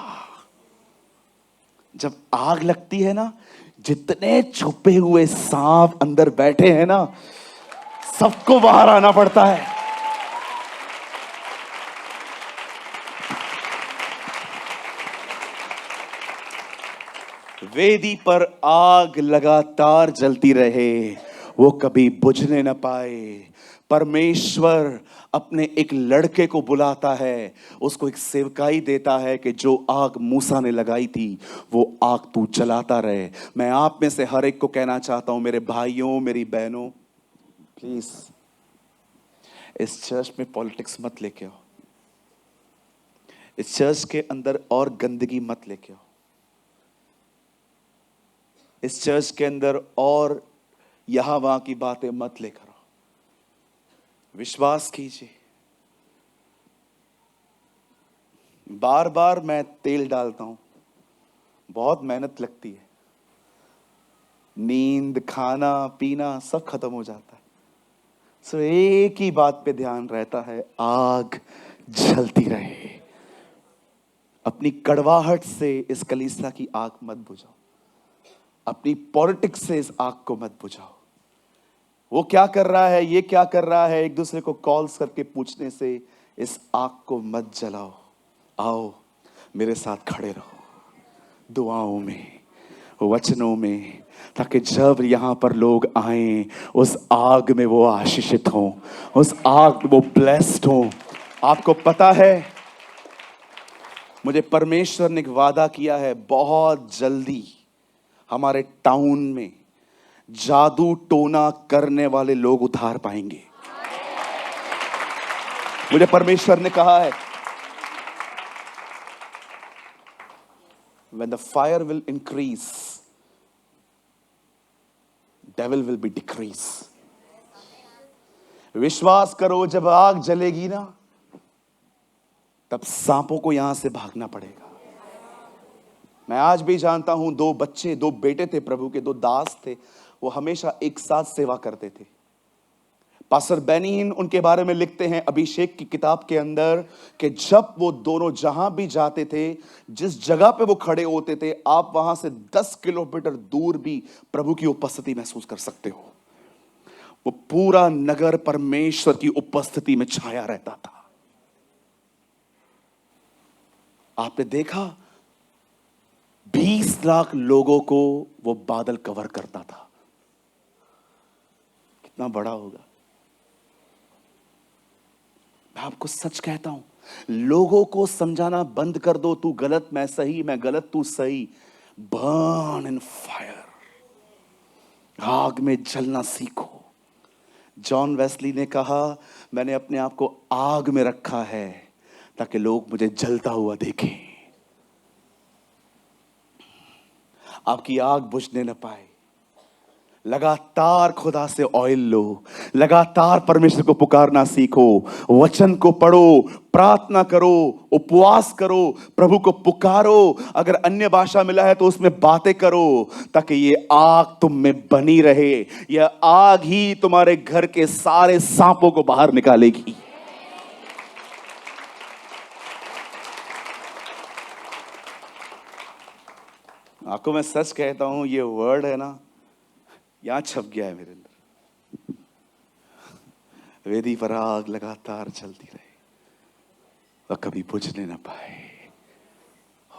जब आग लगती है ना, जितने छुपे हुए सांप अंदर बैठे हैं ना, सबको बाहर आना पड़ता है। वेदी पर आग लगातार जलती रहे, वो कभी बुझने न पाए। परमेश्वर अपने एक लड़के को बुलाता है, उसको एक सेवकाई देता है कि जो आग मूसा ने लगाई थी वो आग तू जलाता रहे। मैं आप में से हर एक को कहना चाहता हूं, मेरे भाइयों, मेरी बहनों, प्लीज इस चर्च में पॉलिटिक्स मत लेके आओ। इस चर्च के अंदर और गंदगी मत लेके आओ। इस चर्च के अंदर और यहां वहां की बातें मत लेकर आओ। विश्वास कीजिए, बार बार मैं तेल डालता हूं, बहुत मेहनत लगती है, नींद, खाना पीना सब खत्म हो जाता है। सो एक ही बात पे ध्यान रहता है, आग जलती रहे। अपनी कड़वाहट से इस कलीसिया की आग मत बुझाओ, अपनी पॉलिटिक्स से इस आग को मत बुझाओ। वो क्या कर रहा है, ये क्या कर रहा है, एक दूसरे को कॉल्स करके पूछने से इस आग को मत जलाओ। आओ मेरे साथ खड़े रहो दुआओं में, वचनों में, ताकि जब यहां पर लोग आए उस आग में वो आशीषित हों, उस आग में वो ब्लेस्ड हों। आपको पता है, मुझे परमेश्वर ने एक वादा किया है, बहुत जल्दी हमारे टाउन में जादू टोना करने वाले लोग उधार पाएंगे। मुझे परमेश्वर ने कहा है, when the fire will increase, devil will be decrease. विश्वास करो, जब आग जलेगी ना, तब सांपों को यहां से भागना पड़ेगा। मैं आज भी जानता हूं, दो बच्चे, दो बेटे थे प्रभु के, दो दास थे, वो हमेशा एक साथ सेवा करते थे। पास्टर बेनीन उनके बारे में लिखते हैं अभिषेक की किताब के अंदर कि जब वो दोनों जहां भी जाते थे, जिस जगह पे वो खड़े होते थे, आप वहां से 10 किलोमीटर दूर भी प्रभु की उपस्थिति महसूस कर सकते हो। वो पूरा नगर परमेश्वर की उपस्थिति में छाया रहता था। आपने देखा, 20 लाख लोगों को वो बादल कवर करता था। कितना बड़ा होगा। मैं आपको सच कहता हूं, लोगों को समझाना बंद कर दो, तू गलत मैं सही, मैं गलत तू सही। बर्न इन फायर, आग में जलना सीखो। जॉन वेस्ली ने कहा, मैंने अपने आप को आग में रखा है ताकि लोग मुझे जलता हुआ देखें। आपकी आग बुझने न पाए। लगातार खुदा से ऑयल लो, लगातार परमेश्वर को पुकारना सीखो, वचन को पढ़ो, प्रार्थना करो, उपवास करो, प्रभु को पुकारो। अगर अन्य भाषा मिला है तो उसमें बातें करो, ताकि ये आग तुम में बनी रहे। यह आग ही तुम्हारे घर के सारे सांपों को बाहर निकालेगी। आपको मैं सच कहता हूं, ये वर्ड है ना, यहां छप गया है मेरे अंदर। वेदी पर आग लगातार चलती रहे और कभी बुझने ना पाए।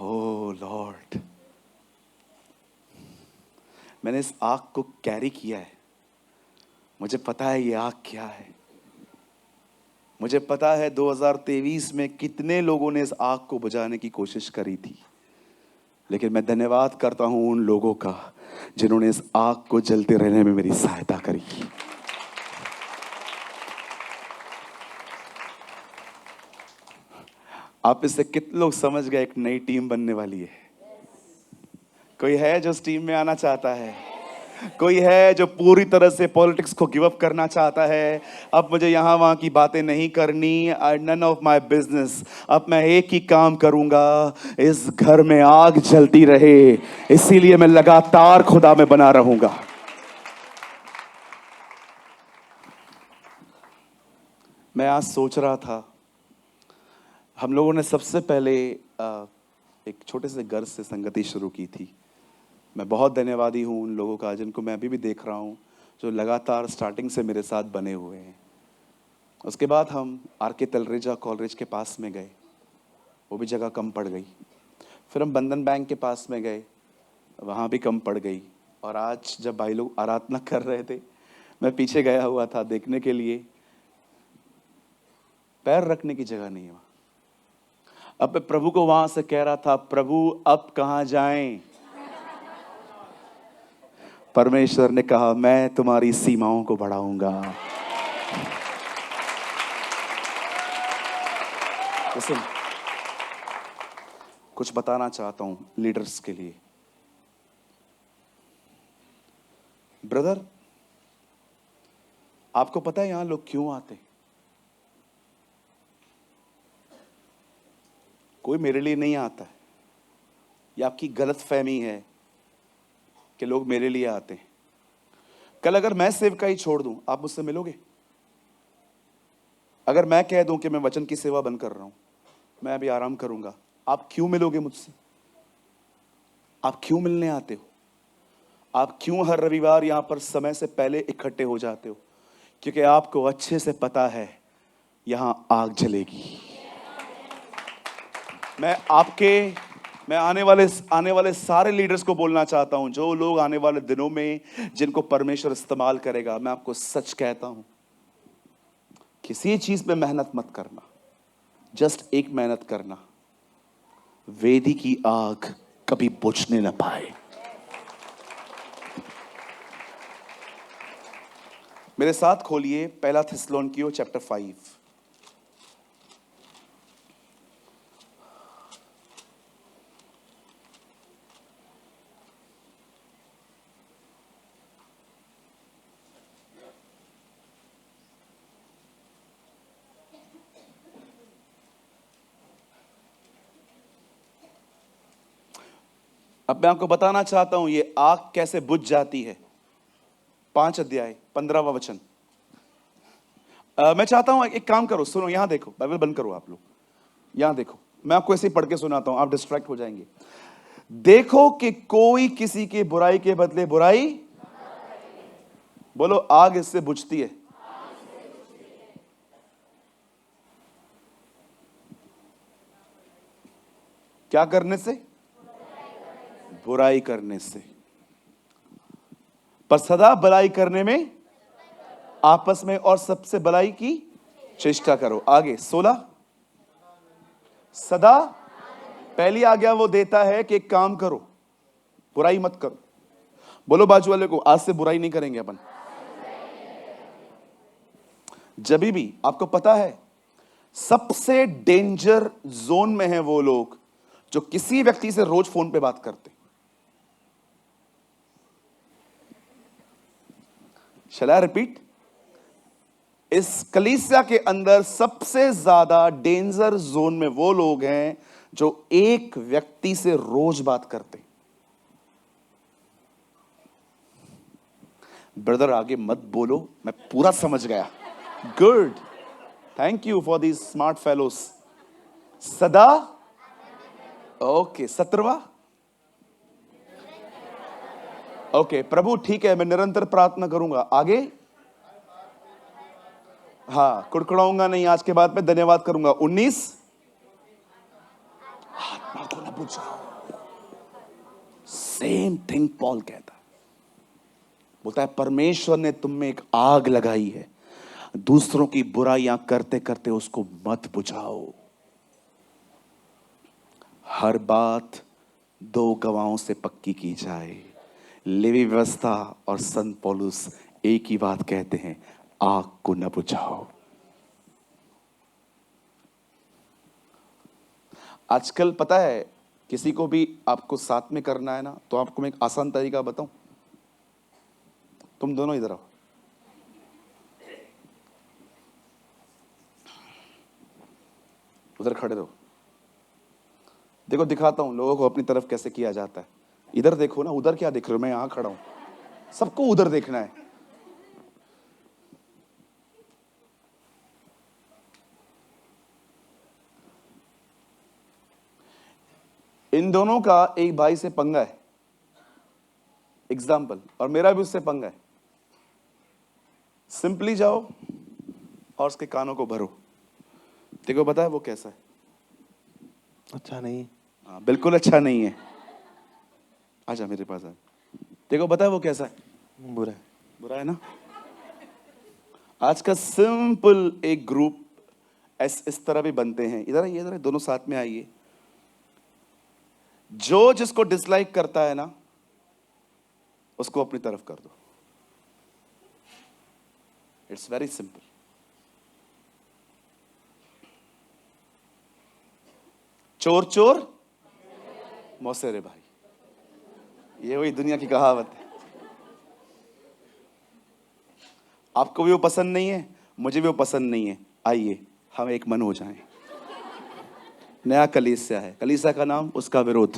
ओ लॉर्ड, मैंने इस आग को कैरी किया है। मुझे पता है ये आग क्या है। मुझे पता है 2023 में कितने लोगों ने इस आग को बुझाने की कोशिश करी थी, लेकिन मैं धन्यवाद करता हूं उन लोगों का जिन्होंने इस आग को जलते रहने में मेरी सहायता करी। आप इससे कितने लोग समझ गए एक नई टीम बनने वाली है? कोई है जो इस टीम में आना चाहता है? कोई है जो पूरी तरह से पॉलिटिक्स को गिव अप करना चाहता है? अब मुझे यहाँ वहाँ की बातें नहीं करनी, नन ऑफ माय बिजनेस। अब मैं एक ही काम करूंगा, इस घर में आग जलती रहे, इसीलिए मैं लगातार खुदा में बना रहूंगा। मैं आज सोच रहा था, हम लोगों ने सबसे पहले एक छोटे से घर से संगति शुरू की थी। मैं बहुत धन्यवादी हूँ उन लोगों का जिनको मैं अभी भी देख रहा हूँ, जो लगातार स्टार्टिंग से मेरे साथ बने हुए हैं। उसके बाद हम आर.के. तलरेजा कॉलेज के पास में गए, वो भी जगह कम पड़ गई। फिर हम बंधन बैंक के पास में गए, वहाँ भी कम पड़ गई। और आज जब भाई लोग आराधना कर रहे थे, मैं पीछे गया हुआ था देखने के लिए, पैर रखने की जगह नहीं है वहाँ। अब मैं प्रभु को वहां से कह रहा था, प्रभु अब कहाँ जाएं? परमेश्वर ने कहा, मैं तुम्हारी सीमाओं को बढ़ाऊंगा। Listen, कुछ बताना चाहता हूं लीडर्स के लिए। ब्रदर, आपको पता है यहां लोग क्यों आते? कोई मेरे लिए नहीं आता है। ये आपकी गलत फहमी है कि लोग मेरे लिए आते हैं। कल अगर मैं सेवकाई छोड़ दूं, आप मुझसे मिलोगे? अगर मैं कह दूं कि मैं वचन की सेवा बंद कर रहा हूं, मैं अभी आराम करूंगा, आप क्यों मिलोगे मुझसे? आप क्यों मिलने आते हो? आप क्यों हर रविवार यहां पर समय से पहले इकट्ठे हो जाते हो? क्योंकि आपको अच्छे से पता है यहां आग जलेगी। मैं आने वाले सारे लीडर्स को बोलना चाहता हूं, जो लोग आने वाले दिनों में जिनको परमेश्वर इस्तेमाल करेगा, मैं आपको सच कहता हूं, किसी चीज पे मेहनत मत करना, जस्ट एक मेहनत करना, वेदी की आग कभी बुझने न पाए। मेरे साथ खोलिए पहला थिस्सलुनीकियों चैप्टर 5। अब मैं आपको बताना चाहता हूं ये आग कैसे बुझ जाती है। 5 अध्याय 15वां वचन। मैं चाहता हूं एक काम करो, सुनो, यहां देखो, बाइबल बंद करो आप लोग, यहां देखो, मैं आपको ऐसे ही पढ़ के सुनाता हूं, आप डिस्ट्रैक्ट हो जाएंगे। देखो कि कोई किसी की बुराई के बदले बुराई, बोलो, आग इससे बुझती है। क्या करने से? बुराई करने से। पर सदा भलाई करने में, आपस में और सबसे भलाई की चेष्टा करो। आगे 16, सदा, पहली आज्ञा वो देता है कि एक काम करो, बुराई मत करो। बोलो बाजू वाले को, आज से बुराई नहीं करेंगे अपन। जब भी आपको पता है सबसे डेंजर जोन में है वो लोग जो किसी व्यक्ति से रोज फोन पे बात करते। शैल आई रिपीट? इस कलीसिया के अंदर सबसे ज्यादा डेंजर जोन में वो लोग हैं जो एक व्यक्ति से रोज बात करते। ब्रदर आगे मत बोलो, मैं पूरा समझ गया। Good, thank you for these smart fellows. सदा, ओके, 17वां, ओके, प्रभु ठीक है, मैं निरंतर प्रार्थना करूंगा। आगे, हाँ, कुड़कुड़ाऊंगा नहीं, आज के बाद मैं धन्यवाद करूंगा। 19, आत्मा को न बुझाओ। सेम थिंग पॉल कहता है, बोलता है परमेश्वर ने तुम में एक आग लगाई है, दूसरों की बुराइयां करते करते उसको मत बुझाओ। हर बात 2 गवाहों से पक्की की जाए। लेवी व्यवस्था और संत पौलुस एक ही बात कहते हैं, आग को न बुझाओ। आजकल पता है, किसी को भी आपको साथ में करना है ना, तो आपको मैं एक आसान तरीका बताऊं। तुम दोनों इधर आओ, उधर खड़े रहो। देखो, दिखाता हूं लोगों को अपनी तरफ कैसे किया जाता है। इधर देखो ना, उधर क्या देख रहे हो? मैं यहां खड़ा हूं, सबको उधर देखना है। इन दोनों का एक भाई से पंगा है, एग्जाम्पल, और मेरा भी उससे पंगा है। सिंपली जाओ और उसके कानों को भरो। देखो पता है वो कैसा है? अच्छा नहीं। हाँ, बिल्कुल अच्छा नहीं है। आजा मेरे पास आ। देखो पता है वो कैसा है? बुरा है। बुरा है ना? आज का सिंपल एक ग्रुप इस तरह भी बनते हैं। इधर आइए, इधर दोनों साथ में आइए। जो जिसको डिसलाइक करता है ना, उसको अपनी तरफ कर दो। It's very simple. चोर चोर मौसेरे भाई, ये वही दुनिया की कहावत है। आपको भी वो पसंद नहीं है, मुझे भी वो पसंद नहीं है। आइए हम एक मन हो जाएं। नया कलीसिया है, कलीसिया का नाम उसका विरोध।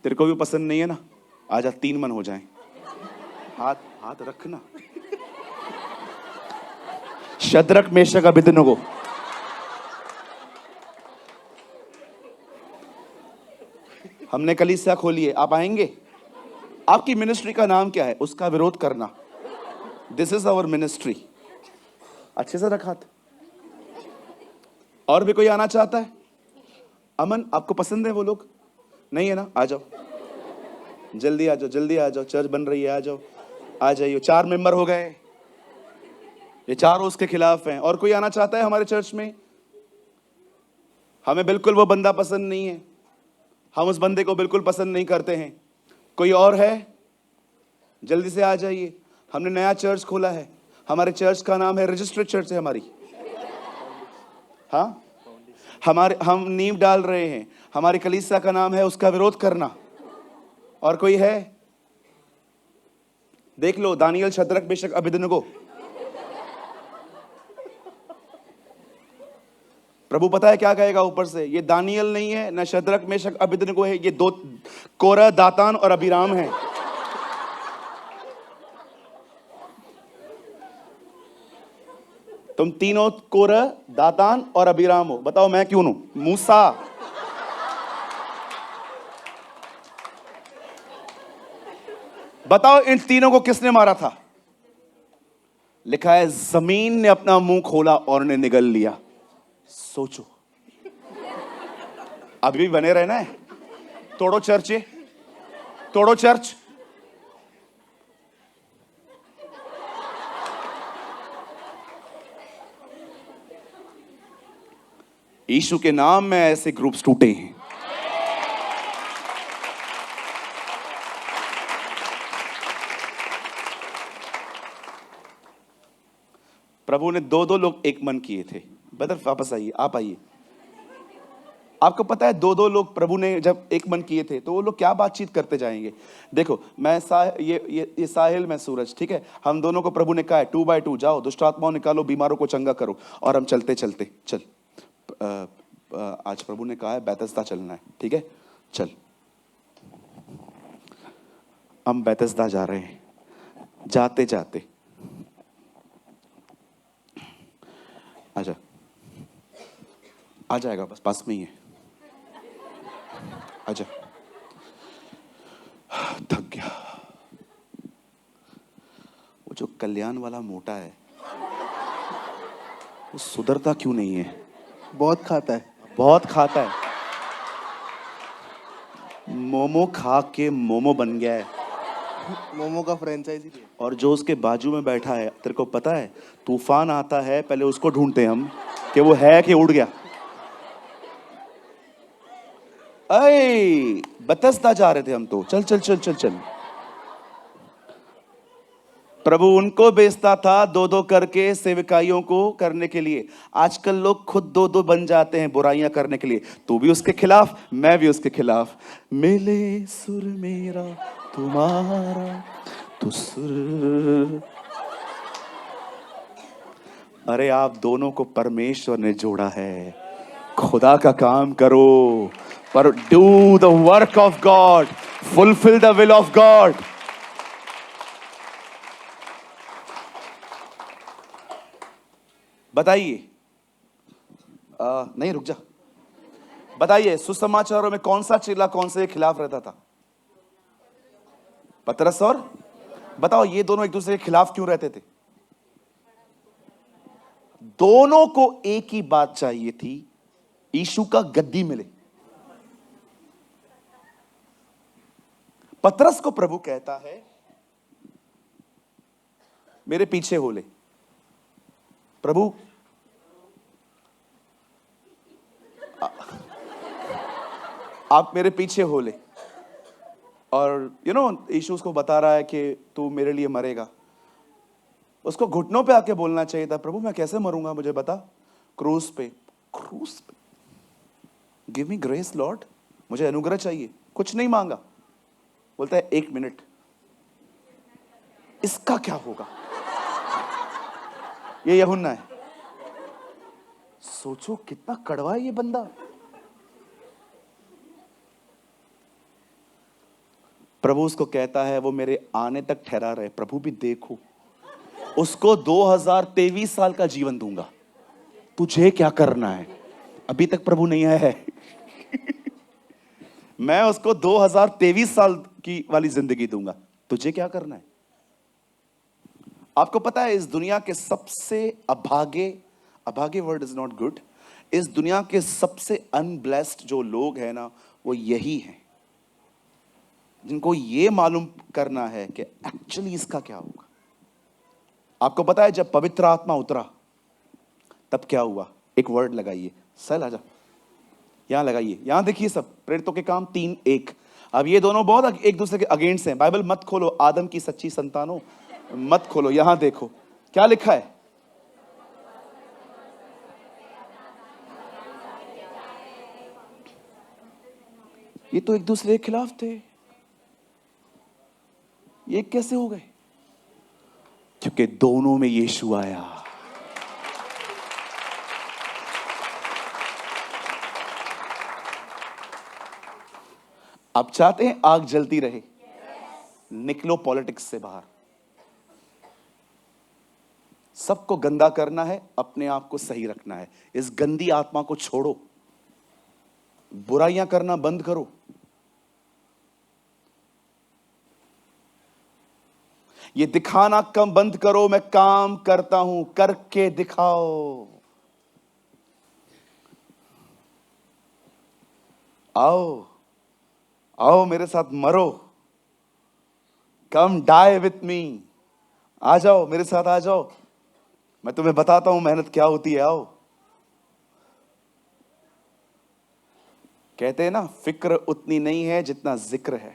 तेरे को भी पसंद नहीं है ना? आजा तीन मन हो जाएं। हाथ हाथ रखना। शद्रक मेशक अबेदनगो, हमने कलीसिया खोली है, आप आएंगे? आपकी मिनिस्ट्री का नाम क्या है? उसका विरोध करना। This is our ministry. अच्छे से रखा था। और भी कोई आना चाहता है? अमन, आपको पसंद है वो लोग? नहीं है ना? आ जाओ, जल्दी आ जाओ, जल्दी आ जाओ। चर्च बन रही है, आ जाओ, आ जाइए। 4 मेंबर हो गए, ये चारों उसके खिलाफ हैं। और कोई आना चाहता है हमारे चर्च में? हमें बिल्कुल वो बंदा पसंद नहीं है, हम उस बंदे को बिल्कुल पसंद नहीं करते हैं। कोई और है? जल्दी से आ जाइए। हमने नया चर्च खोला है, हमारे चर्च का नाम है, रजिस्टर्ड चर्च है हमारी। हाँ, हम नींव डाल रहे हैं, हमारी कलीसिया का नाम है उसका विरोध करना। और कोई है? देख लो, दानियल, शद्रक, मेशक, अबेदनगो। प्रभु पता है क्या कहेगा ऊपर से? ये दानियल नहीं है, न शद्रक, मेशक, अबेदनगो है, ये दो कोरह, दातान और अबीराम है। तुम तीनों कोरह, दातान और अबीराम हो। बताओ मैं क्यों हूं? मूसा। बताओ इन तीनों को किसने मारा था? लिखा है जमीन ने अपना मुंह खोला और ने निगल लिया। सोचो, अभी भी बने रहना है? तोड़ो चर्च, तोड़ो चर्च। यीशु के नाम में ऐसे ग्रुप्स टूटे हैं। प्रभु ने दो लोग एक मन किए थे। ब्रदर वापस आइए, आप आइए। आपको पता है दो लोग प्रभु ने जब एक मन किए थे तो वो लोग क्या बातचीत करते जाएंगे? देखो, मैं ये साहिल, मैं सूरज, ठीक है? हम दोनों को प्रभु ने कहा है 2 by 2 जाओ, दुष्ट आत्माओं निकालो, बीमारों को चंगा करो। और हम चलते चलते चल, आज प्रभु ने कहा है बैतस्दा चलना है, ठीक है? चल, हम बैतस्दा जा रहे हैं। जाते जाते आजा, आ जाएगा, बस पास में ही है। आजा। थक गया। वो जो कल्याण वाला मोटा है वो सुधरता क्यों नहीं है? बहुत खाता है। बहुत खाता है। मोमो खा के मोमो बन गया है। मोमो का फ्रेंचाइजी दिया। और जो उसके बाजू में बैठा है, तेरे को पता है तूफान आता है पहले उसको ढूंढते हैं हम कि वो है कि उड़ गया। अरे बतस्दा जा रहे थे हम तो, चल चल चल चल चल। प्रभु उनको भेजता था 2-2 करके सेवकाइयों को करने के लिए। आजकल लोग खुद 2-2 बन जाते हैं बुराइयां करने के लिए। तू भी उसके खिलाफ, मैं भी उसके खिलाफ। मिले सुर मेरा तुम्हारा तो सुर। अरे आप दोनों को परमेश्वर ने जोड़ा है, खुदा का काम करो। पर do the work of God, fulfil the will of God. बताइए, नहीं रुक जा, बताइए सुसमाचारों में कौन सा चेला कौन से के खिलाफ रहता था? पतरस और बताओ, ये दोनों एक दूसरे के खिलाफ क्यों रहते थे? दोनों को एक ही बात चाहिए थी, यीशु का गद्दी मिले। पतरस को प्रभु कहता है मेरे पीछे हो ले। प्रभु आप मेरे पीछे हो ले। और यीशु उसको बता रहा है कि तू मेरे लिए मरेगा। उसको घुटनों पे आके बोलना चाहिए था, प्रभु मैं कैसे मरूंगा मुझे बता। क्रूस पे गिव मी ग्रेस लॉर्ड, मुझे अनुग्रह चाहिए, कुछ नहीं मांगा। बोलता है 1 मिनट, इसका क्या होगा। ये यूहन्ना है। सोचो कितना कड़वा है ये बंदा। प्रभु उसको कहता है वो मेरे आने तक ठहरा रहे। प्रभु भी देखो, उसको 2023 साल का जीवन दूंगा, तुझे क्या करना है। अभी तक प्रभु नहीं आया है। मैं उसको 2023 साल की वाली जिंदगी दूंगा, तुझे क्या करना है। आपको पता है इस दुनिया के सबसे अभागे वर्ड इज नॉट गुड, इस दुनिया के सबसे अनब्लेस्ड जो लोग हैं ना, वो यही हैं जिनको ये मालूम करना है कि एक्चुअली इसका क्या होगा। आपको पता है जब पवित्र आत्मा उतरा तब क्या हुआ। एक वर्ड लगाइए, सर आजा, यहां लगाइए, यहां देखिए सब प्रेरितों के काम 3:1। अब ये दोनों बहुत एक दूसरे के अगेंस्ट हैं। बाइबल मत खोलो, आदम की सच्ची संतानों मत खोलो, यहां देखो क्या लिखा है। ये तो एक दूसरे के खिलाफ थे, ये कैसे हो गए? क्योंकि दोनों में यीशु आया। आप चाहते हैं आग जलती रहे? निकलो पॉलिटिक्स से बाहर। सबको गंदा करना है, अपने आप को सही रखना है। इस गंदी आत्मा को छोड़ो, बुराइयां करना बंद करो। ये दिखाना कम बंद करो, मैं काम करता हूं, करके दिखाओ। आओ आओ मेरे साथ मरो, कम डाई विथ मी। आ जाओ मेरे साथ, आ जाओ, मैं तुम्हें बताता हूं मेहनत क्या होती है। आओ। कहते हैं ना, फिक्र उतनी नहीं है जितना जिक्र है।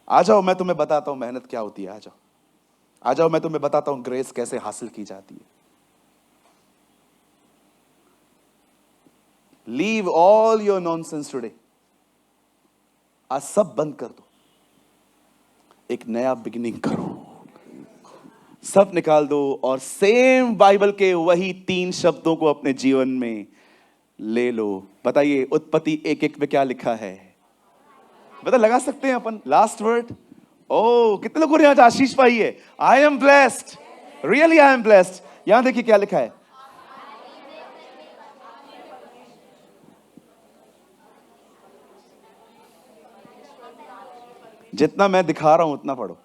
आ जाओ, मैं तुम्हें बताता हूं मेहनत क्या होती है। आ जाओ, आ जाओ, मैं तुम्हें बताता हूं ग्रेस कैसे हासिल की जाती है। Leave all your nonsense today. आज सब बंद कर दो, एक नया बिगिनिंग करो, सब निकाल दो और सेम बाइबल के वही 3 शब्दों को अपने जीवन में ले लो। बताइए उत्पत्ति 1:1 में क्या लिखा है? बता, लगा सकते हैं अपन लास्ट वर्ड। ओ कितने लोगों ने आज आशीष पाई है। I am blessed, really I am blessed. यहां देखिए क्या लिखा है। जितना मैं दिखा रहा हूं उतना पढ़ो।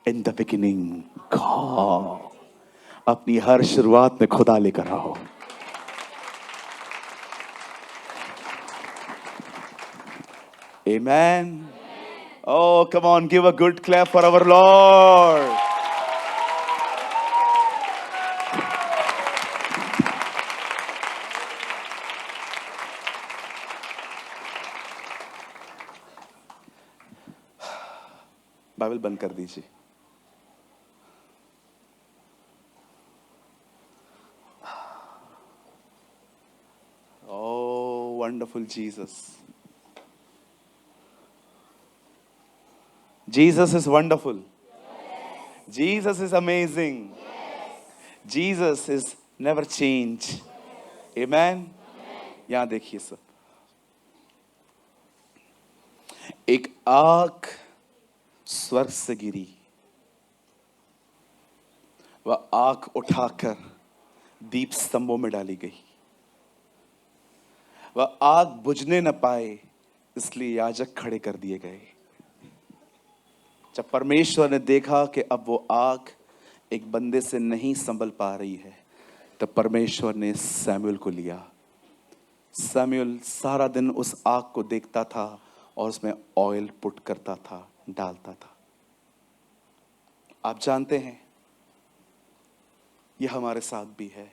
In the beginning God. अपनी हर शुरुआत में खुदा लेकर आओ। Amen. Oh, come on, give a good clap for our Lord. Bible बंद कर दीजिए। Oh, wonderful Jesus. Jesus is wonderful. Yes. Jesus is amazing. Yes. Jesus is never change. Yes. Amen. यहां देखिए सब, एक आग स्वर्ग से गिरी, वह आग उठाकर दीप स्तंभों में डाली गई। वह आग बुझने न पाए इसलिए याजक खड़े कर दिए गए। जब परमेश्वर ने देखा कि अब वो आग एक बंदे से नहीं संभल पा रही है, तब परमेश्वर ने सैमुअल को लिया। सैमुअल सारा दिन उस आग को देखता था और उसमें ऑयल पुट करता था, डालता था। आप जानते हैं ये हमारे साथ भी है।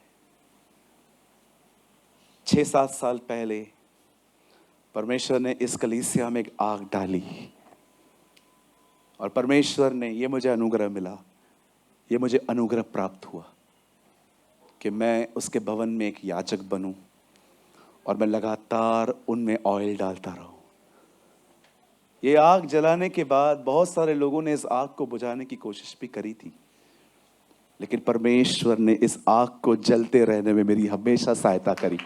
6-7 साल पहले परमेश्वर ने इस कलीसिया में एक आग डाली और परमेश्वर ने, ये मुझे अनुग्रह मिला, ये मुझे अनुग्रह प्राप्त हुआ कि मैं उसके भवन में एक याजक बनूं और मैं लगातार उनमें ऑयल डालता रहूं। ये आग जलाने के बाद बहुत सारे लोगों ने इस आग को बुझाने की कोशिश भी करी थी, लेकिन परमेश्वर ने इस आग को जलते रहने में मेरी हमेशा सहायता करी।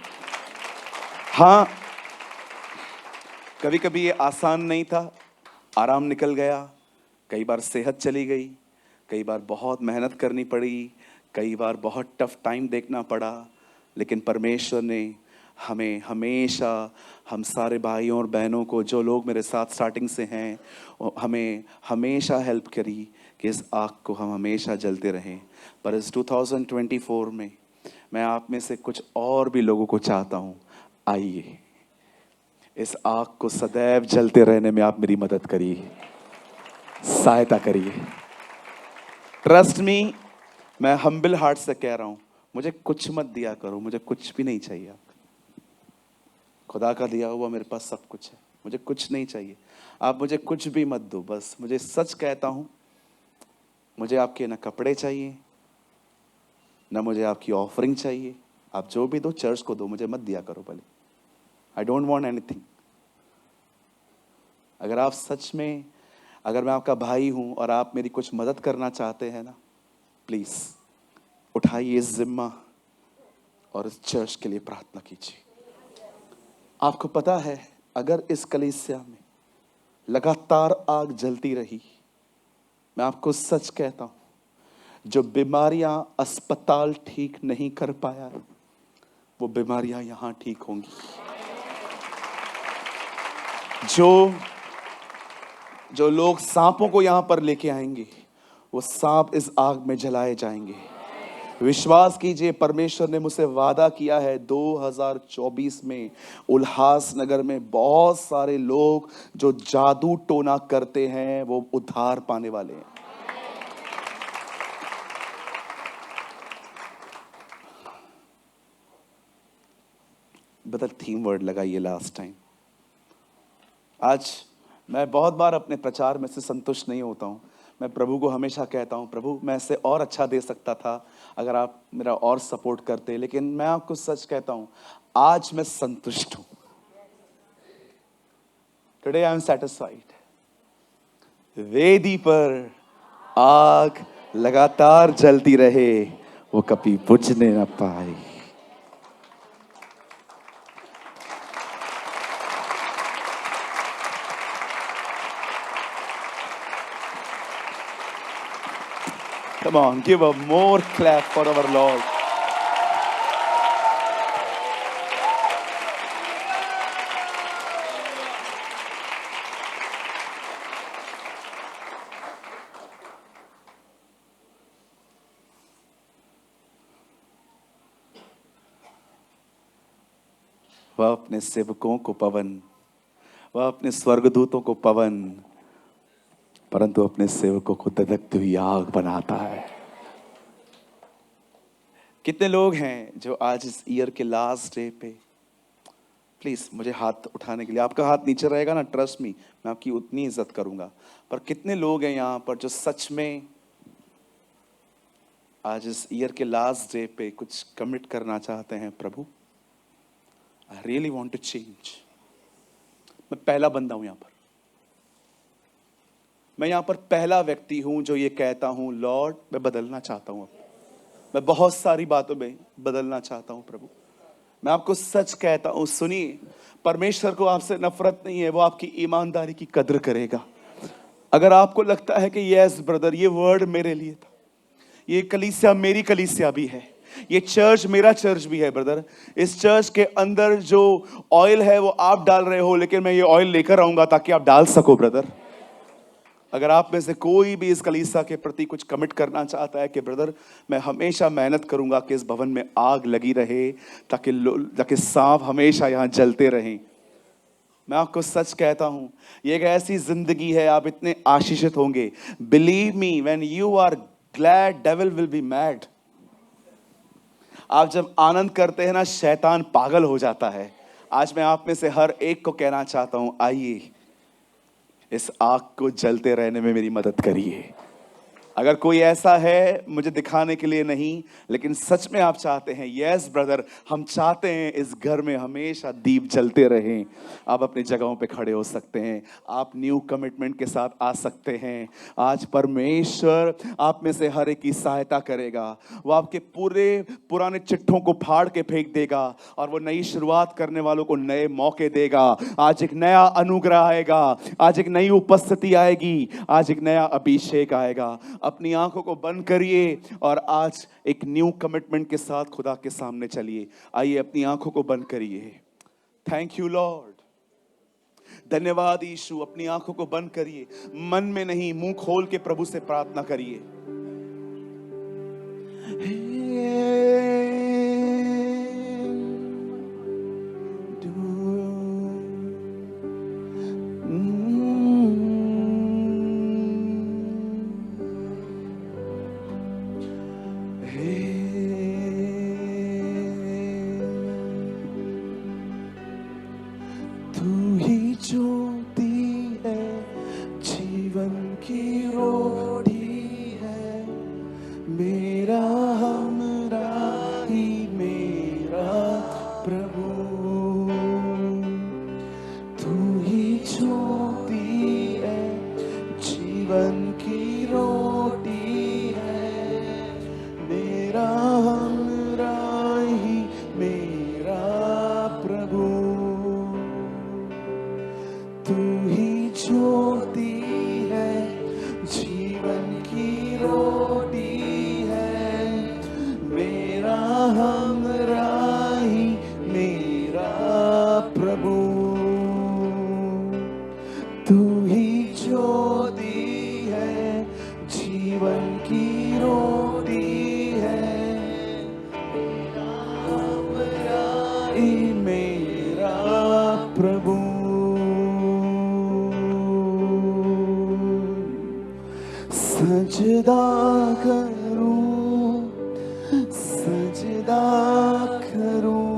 हाँ, कभी कभी ये आसान नहीं था, आराम निकल गया, कई बार सेहत चली गई, कई बार बहुत मेहनत करनी पड़ी, कई बार बहुत टफ टाइम देखना पड़ा, लेकिन परमेश्वर ने हमें हमेशा, हम सारे भाइयों और बहनों को, जो लोग मेरे साथ स्टार्टिंग से हैं, हमें हमेशा हेल्प करी कि इस आग को हम हमेशा जलते रहें। पर इस 2024 में मैं आप में से कुछ और भी लोगों को चाहता हूँ, आइए इस आग को सदैव जलते रहने में आप मेरी मदद करिए, सहायता करिए। ट्रस्ट मी, मैं हम्बल हार्ट से कह रहा हूँ, मुझे कुछ मत दिया करो, मुझे कुछ भी नहीं चाहिए आपका। खुदा का दिया हुआ मेरे पास सब कुछ है, मुझे कुछ नहीं चाहिए। आप मुझे कुछ भी मत दो, बस मुझे सच कहता हूँ, मुझे आपके ना कपड़े चाहिए, ना मुझे आपकी ऑफरिंग चाहिए। आप जो भी दो चर्च को दो, मुझे मत दिया करो भले। I don't want anything. अगर आप सच में, अगर मैं आपका भाई हूं और आप मेरी कुछ मदद करना चाहते हैं ना, प्लीज उठाइए इस जिम्मा और इस चर्च के लिए प्रार्थना कीजिए। आपको पता है, अगर इस कलीसिया में लगातार आग जलती रही, मैं आपको सच कहता हूं, जो बीमारियां अस्पताल ठीक नहीं कर पाया, वो बीमारियां यहां ठीक होंगी। जो लोग सांपों को यहां पर लेके आएंगे, वो सांप इस आग में जलाए जाएंगे। विश्वास कीजिए, परमेश्वर ने मुझसे वादा किया है 2024 में उल्लासनगर में बहुत सारे लोग जो जादू टोना करते हैं, वो उद्धार पाने वाले हैं। बदल थीम वर्ड लगाइए लास्ट टाइम। आज मैं बहुत बार अपने प्रचार में से संतुष्ट नहीं होता हूं। मैं प्रभु को हमेशा कहता हूं, प्रभु मैं इससे और अच्छा दे सकता था अगर आप मेरा और सपोर्ट करते, लेकिन मैं आपको सच कहता हूं, आज मैं संतुष्ट हूं। Today I am satisfied. वेदी पर आग लगातार जलती रहे, वो कभी बुझने न पाए। Come on, give a more clap for our Lord. वह अपने सेवकों को पवन, वह अपने स्वर्गदूतों को पवन, परंतु अपने सेवकों को धधकती हुई आग बनाता है। कितने लोग हैं जो आज इस ईयर के लास्ट डे पे, प्लीज मुझे हाथ उठाने के लिए, आपका हाथ नीचे रहेगा ना, ट्रस्ट मी, मैं आपकी उतनी इज्जत करूंगा। पर कितने लोग हैं यहाँ पर जो सच में आज इस ईयर के लास्ट डे पे कुछ कमिट करना चाहते हैं, प्रभु I really want to change. मैं पहला बंदा हूं यहाँ पर, मैं यहाँ पर पहला व्यक्ति हूं जो ये कहता हूं, लॉर्ड मैं बदलना चाहता हूं। मैं बहुत सारी बातों में बदलना चाहता हूं प्रभु। मैं आपको सच कहता हूं, सुनिए, परमेश्वर को आपसे नफरत नहीं है, वो आपकी ईमानदारी की कद्र करेगा। अगर आपको लगता है कि यस ब्रदर, ये वर्ड मेरे लिए था, ये कलीसिया मेरी कलीसिया भी है, ये चर्च मेरा चर्च भी है ब्रदर। इस चर्च के अंदर जो ऑयल है वो आप डाल रहे हो, लेकिन मैं ये ऑयल लेकर आऊंगा ताकि आप डाल सको ब्रदर। अगर आप में से कोई भी इस कलीसिया के प्रति कुछ कमिट करना चाहता है कि ब्रदर मैं हमेशा मेहनत करूंगा कि इस भवन में आग लगी रहे, ताकि सांप हमेशा यहाँ जलते रहें, मैं आपको सच कहता हूं ये एक ऐसी जिंदगी है, आप इतने आशीषित होंगे। Believe me, when you are glad devil will be mad. आप जब आनंद करते हैं ना, शैतान पागल हो जाता है। आज मैं आप में से हर एक को कहना चाहता हूं, आइए इस आग को जलते रहने में मेरी मदद करिए। अगर कोई ऐसा है, मुझे दिखाने के लिए नहीं, लेकिन सच में आप चाहते हैं, यस ब्रदर, हम चाहते हैं इस घर में हमेशा दीप जलते रहें, आप अपनी जगहों पे खड़े हो सकते हैं। आप न्यू कमिटमेंट के साथ आ सकते हैं। आज परमेश्वर आप में से हर एक की सहायता करेगा। वो आपके पूरे पुराने चिट्ठों को फाड़ के फेंक देगा और वो नई शुरुआत करने वालों को नए मौके देगा। आज एक नया अनुग्रह आएगा, आज एक नई उपस्थिति आएगी, आज एक नया अभिषेक आएगा। अपनी आंखों को बंद करिए और आज एक न्यू कमिटमेंट के साथ खुदा के सामने चलिए। आइए अपनी आंखों को बंद करिए। थैंक यू लॉर्ड, धन्यवाद यीशु। अपनी आंखों को बंद करिए, मन में नहीं मुंह खोल के प्रभु से प्रार्थना करिए। तू ही ज्योति है, जीवन की रोटी है, मेरा हमराही मेरा प्रभु। तू ही ज्योति है, जीवन की रोटी है, मेरा हमराही मेरा प्रभु। तू ही ज्योति है, जीवन की रोटी है, मेरा हमराही मेरा प्रभु। तू ही ज्योति है, जीवन की रोटी है, मेरा हमराही मेरा प्रभु। सजदा करूं, सजदा करूं,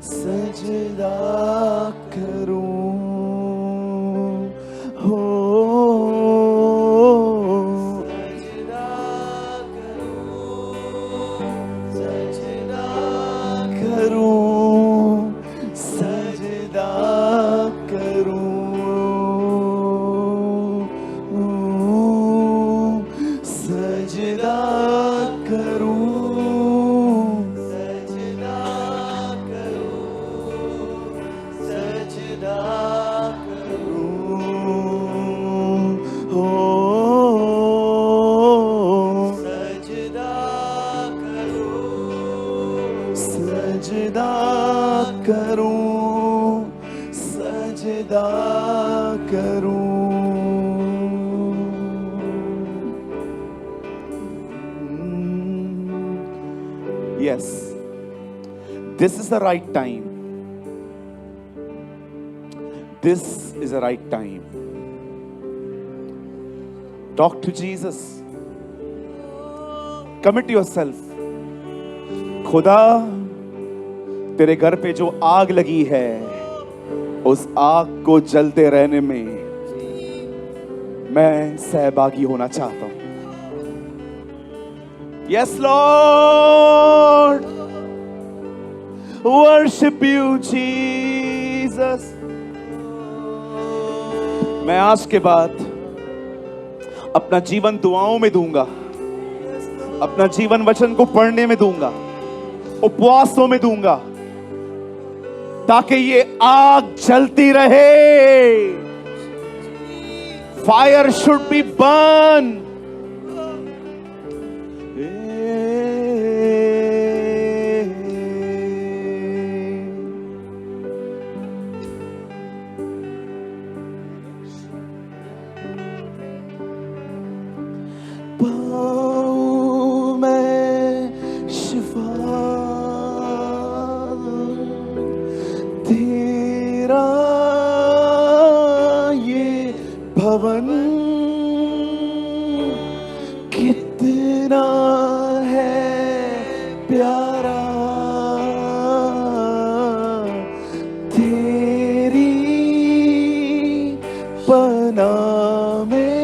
सजदा करूं, हो सजदा करूं, सजदा करूं, सजदा करूं, सजदा करूं, सजदा करूं, सजदा करूं, हो सजदा करूं, सजदा करूं, सजदा करूं। Yes, this is the right time. This is the right time. Talk to Jesus. Commit yourself. खुदा, तेरे घर पे जो आग लगी है, उस आग को जलते रहने में मैं सहभागी होना चाहता हूं। Yes, Lord. Worship you, Jesus. मैं आज के बाद अपना जीवन दुआओं में दूंगा, अपना जीवन वचन को पढ़ने में दूंगा, उपवासों में दूंगा, ताकि ये आग जलती रहे। Fire should be burned. पाऊं मैं शिफा, तेरा ये भवन कितना है प्यारा, तेरी पनाह में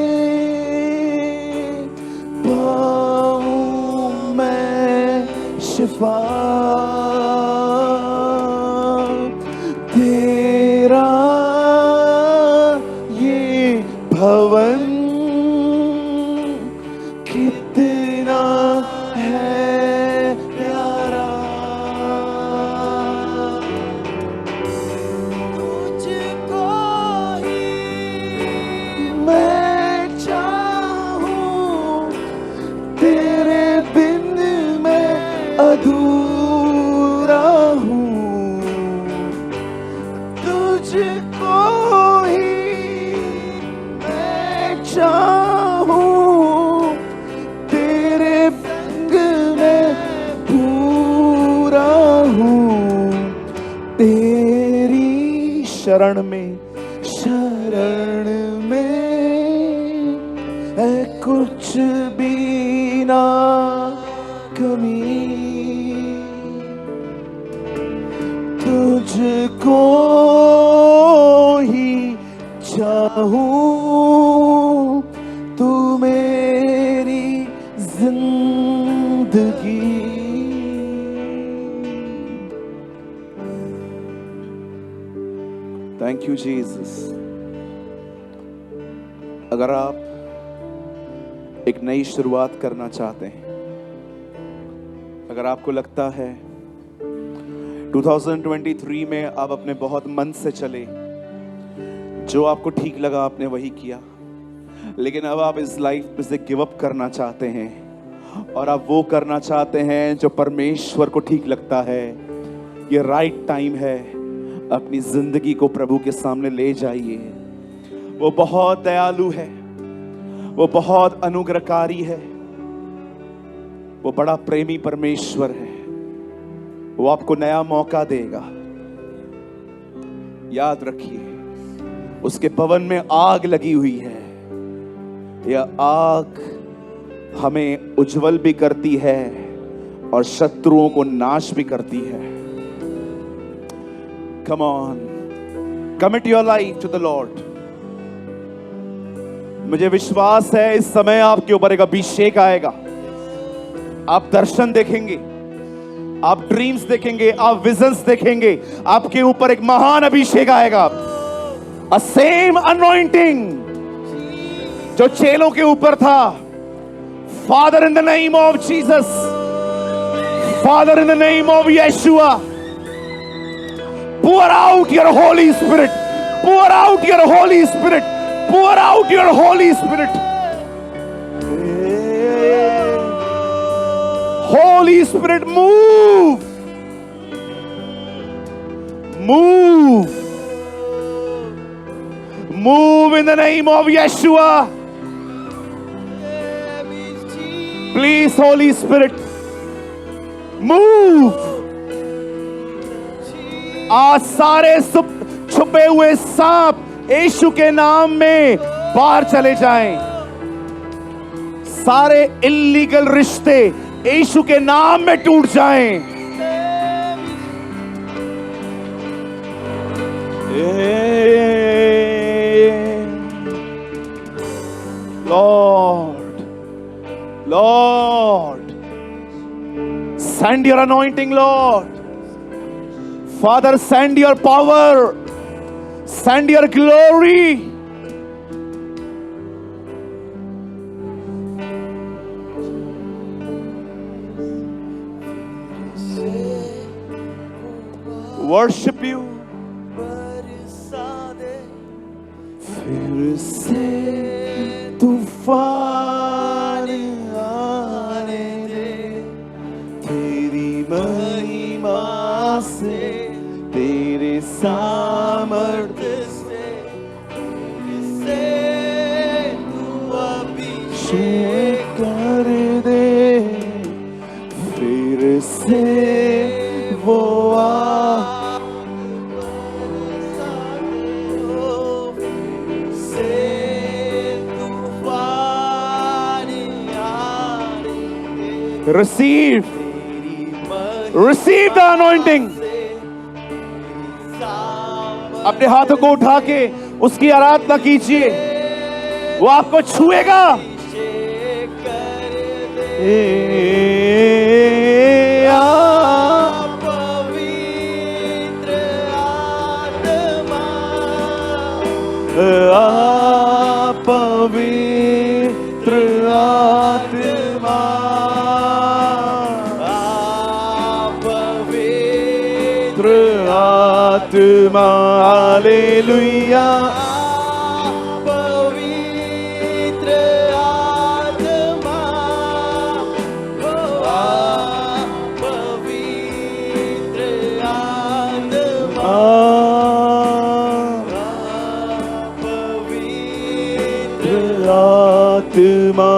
पाऊं मैं शिफा, तेरा ये भवन कितना है प्यारा, तुझको ही मैं चाहूं, तेरे बिन मैं अधूरा हूँ, तुझको ही मैं चाहूं, तेरे संग में पूरा हूँ, तेरी शरण में है कुछ भी ना कमी, तुझको ही चाहूं, तू मेरी जिंदगी। Thank you Jesus. अगर आप एक नई शुरुआत करना चाहते हैं, अगर आपको लगता है 2023 में आप अपने बहुत मन से चले, जो आपको ठीक लगा आपने वही किया, लेकिन अब आप इस लाइफ में से गिव अप करना चाहते हैं और आप वो करना चाहते हैं जो परमेश्वर को ठीक लगता है, ये राइट टाइम है। अपनी जिंदगी को प्रभु के सामने ले जाइए। वो बहुत दयालु है, वो बहुत अनुग्रहकारी है, वो बड़ा प्रेमी परमेश्वर है। वो आपको नया मौका देगा। याद रखिए, उसके भवन में आग लगी हुई है। यह आग हमें उज्जवल भी करती है और शत्रुओं को नाश भी करती है। Come on, commit your life to the Lord. मुझे विश्वास है इस समय आपके ऊपर एक अभिषेक आएगा। आप दर्शन देखेंगे, आप ड्रीम्स देखेंगे, आप विजन्स देखेंगे। आपके ऊपर एक महान अभिषेक आएगा। A same anointing जो चेलों के ऊपर था। Father, in the name of Jesus, Father, in the name of Yeshua, pour out your Holy Spirit, pour out your Holy Spirit, pour out your Holy Spirit. Holy Spirit, move, move, move in the name of Yeshua. Please, Holy Spirit, move. आज सारे छुपे हुए सांप यीशु के नाम में बाहर चले जाएं। सारे इल्लीगल रिश्ते यीशु के नाम में टूट जाएं। Lord, Lord, send your anointing, Lord. Father, send your power, send your glory. Worship you. फिर से तूफान आने दे, तेरी महिमा से, तेरे सामर्थ्य से तू अभिषेक Receive the anointing. अपने हाथों को उठा के उसकी आराधना कीजिए, वो आपको छुएगा। पवित्र आत्मा, पवित्र आत्मा, हालेलुया। पवित्र आत्मा, पवित्र आत्मा, आत्मा।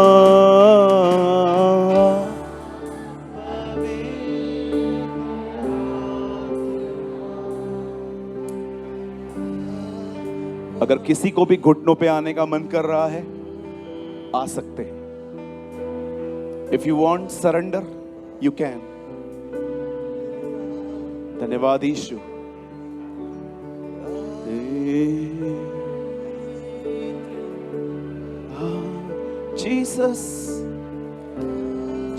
अगर किसी को भी घुटनों पे आने का मन कर रहा है, आ सकते हैं। If you want surrender, you can. धन्यवाद यीशु। Jesus,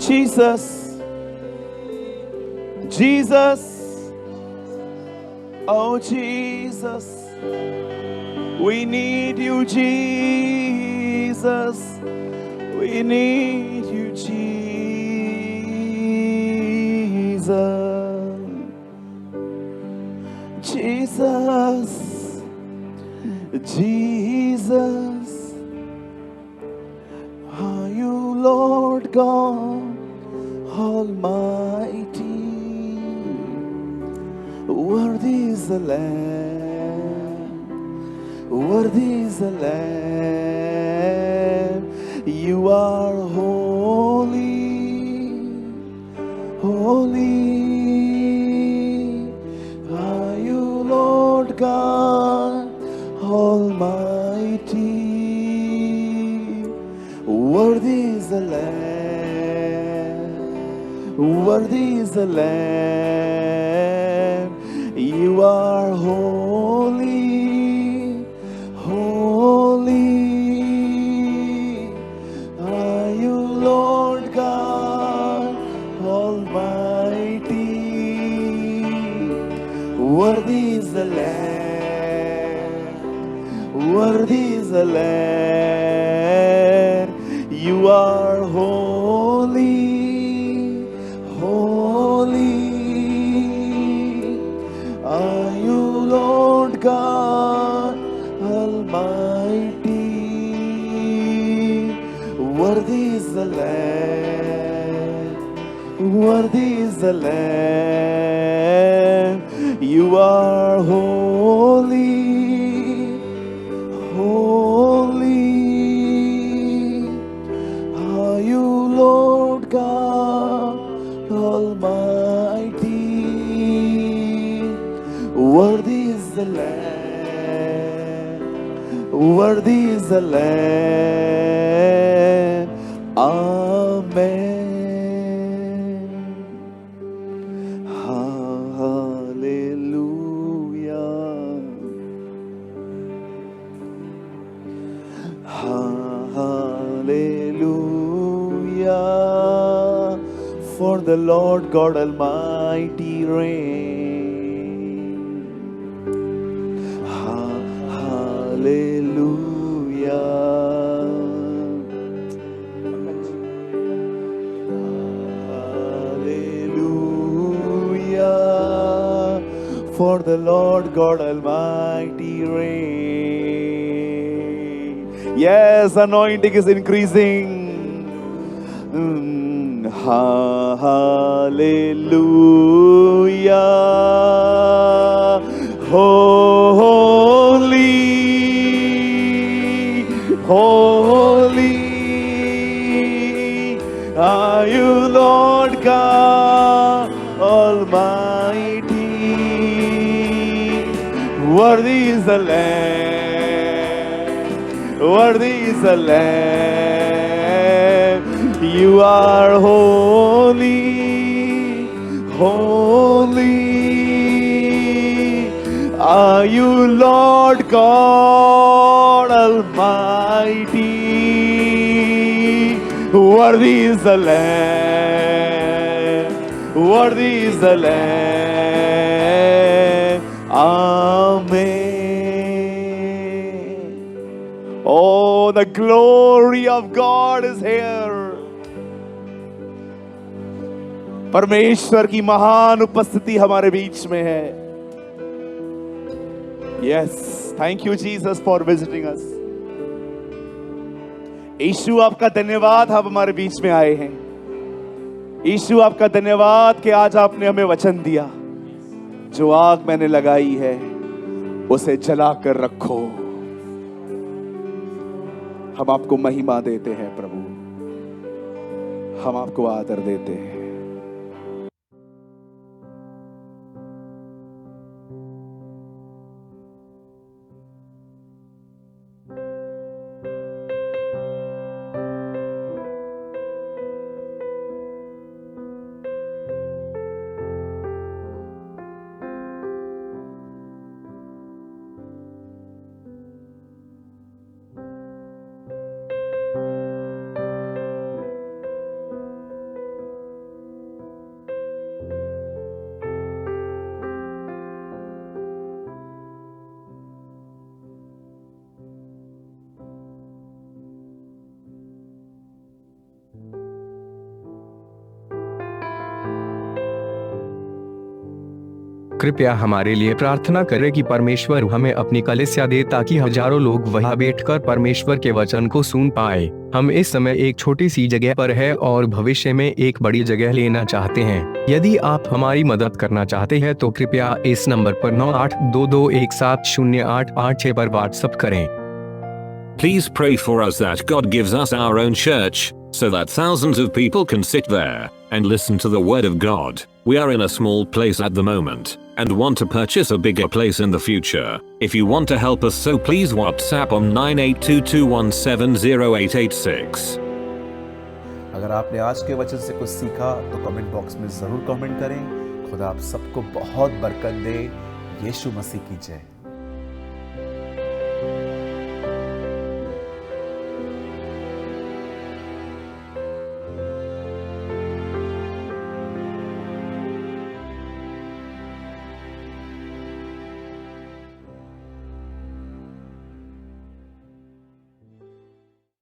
Jesus, Jesus, oh Jesus, we need you, Jesus, we need you, Jesus, Jesus, Jesus. Are you Lord God Almighty? Worthy is the Lamb, worthy is the Lamb. You are holy, holy. Are you Lord God Almighty? Worthy is the Lamb, worthy is the Lamb. You are holy, holy. Are you Lord God Almighty? Worthy is the Lamb, worthy is the Lamb. You are holy, holy. Are you Lord God Almighty? Worthy is the Lamb, worthy is the Lamb. You are holy, holy. Lord God Almighty, worthy is the Lamb, worthy is the Lamb. Amen. Hallelujah. Hallelujah. For the Lord God Almighty reigns. Hallelujah. Hallelujah. For the Lord God Almighty reigns. Yes, anointing is increasing. Hallelujah. Holy, holy are you, Lord God Almighty. Worthy is the Lamb, worthy is the Lamb. You are holy, holy. Are you Lord God Almighty? Worthy is the Lamb, worthy is the Lamb. Amen. Oh, the glory of God is here. परमेश्वर की महान उपस्थिति हमारे बीच में है. Yes, thank you Jesus for visiting us. यीशु आपका धन्यवाद, आप हमारे बीच में आए हैं. यीशु आपका धन्यवाद कि आज आपने हमें वचन दिया. जो आग मैंने लगाई है उसे जलाकर रखो. हम आपको महिमा देते हैं प्रभु, हम आपको आदर देते हैं. कृपया हमारे लिए प्रार्थना करें कि परमेश्वर हमें अपनी कलीसिया दे ताकि हजारों लोग वहां बैठकर परमेश्वर के वचन को सुन पाए. हम इस समय एक छोटी सी जगह पर है और भविष्य में एक बड़ी जगह लेना चाहते हैं. यदि आप हमारी मदद करना चाहते हैं तो कृपया इस नंबर पर 9822170886 पर व्हाट्सएप करें. Please pray for us that God gives us our own church, so that thousands of people can sit there and listen to the word of God. We are in a small place at the moment and want to purchase a bigger place in the future. If you want to help us, so please WhatsApp on 9822170886. अगर आपने आज के वचन से कुछ सीखा तो comment box में जरूर कमेंट करें. खुदा आप सबको बहुत बरकत दे. यीशु मसीह की जय.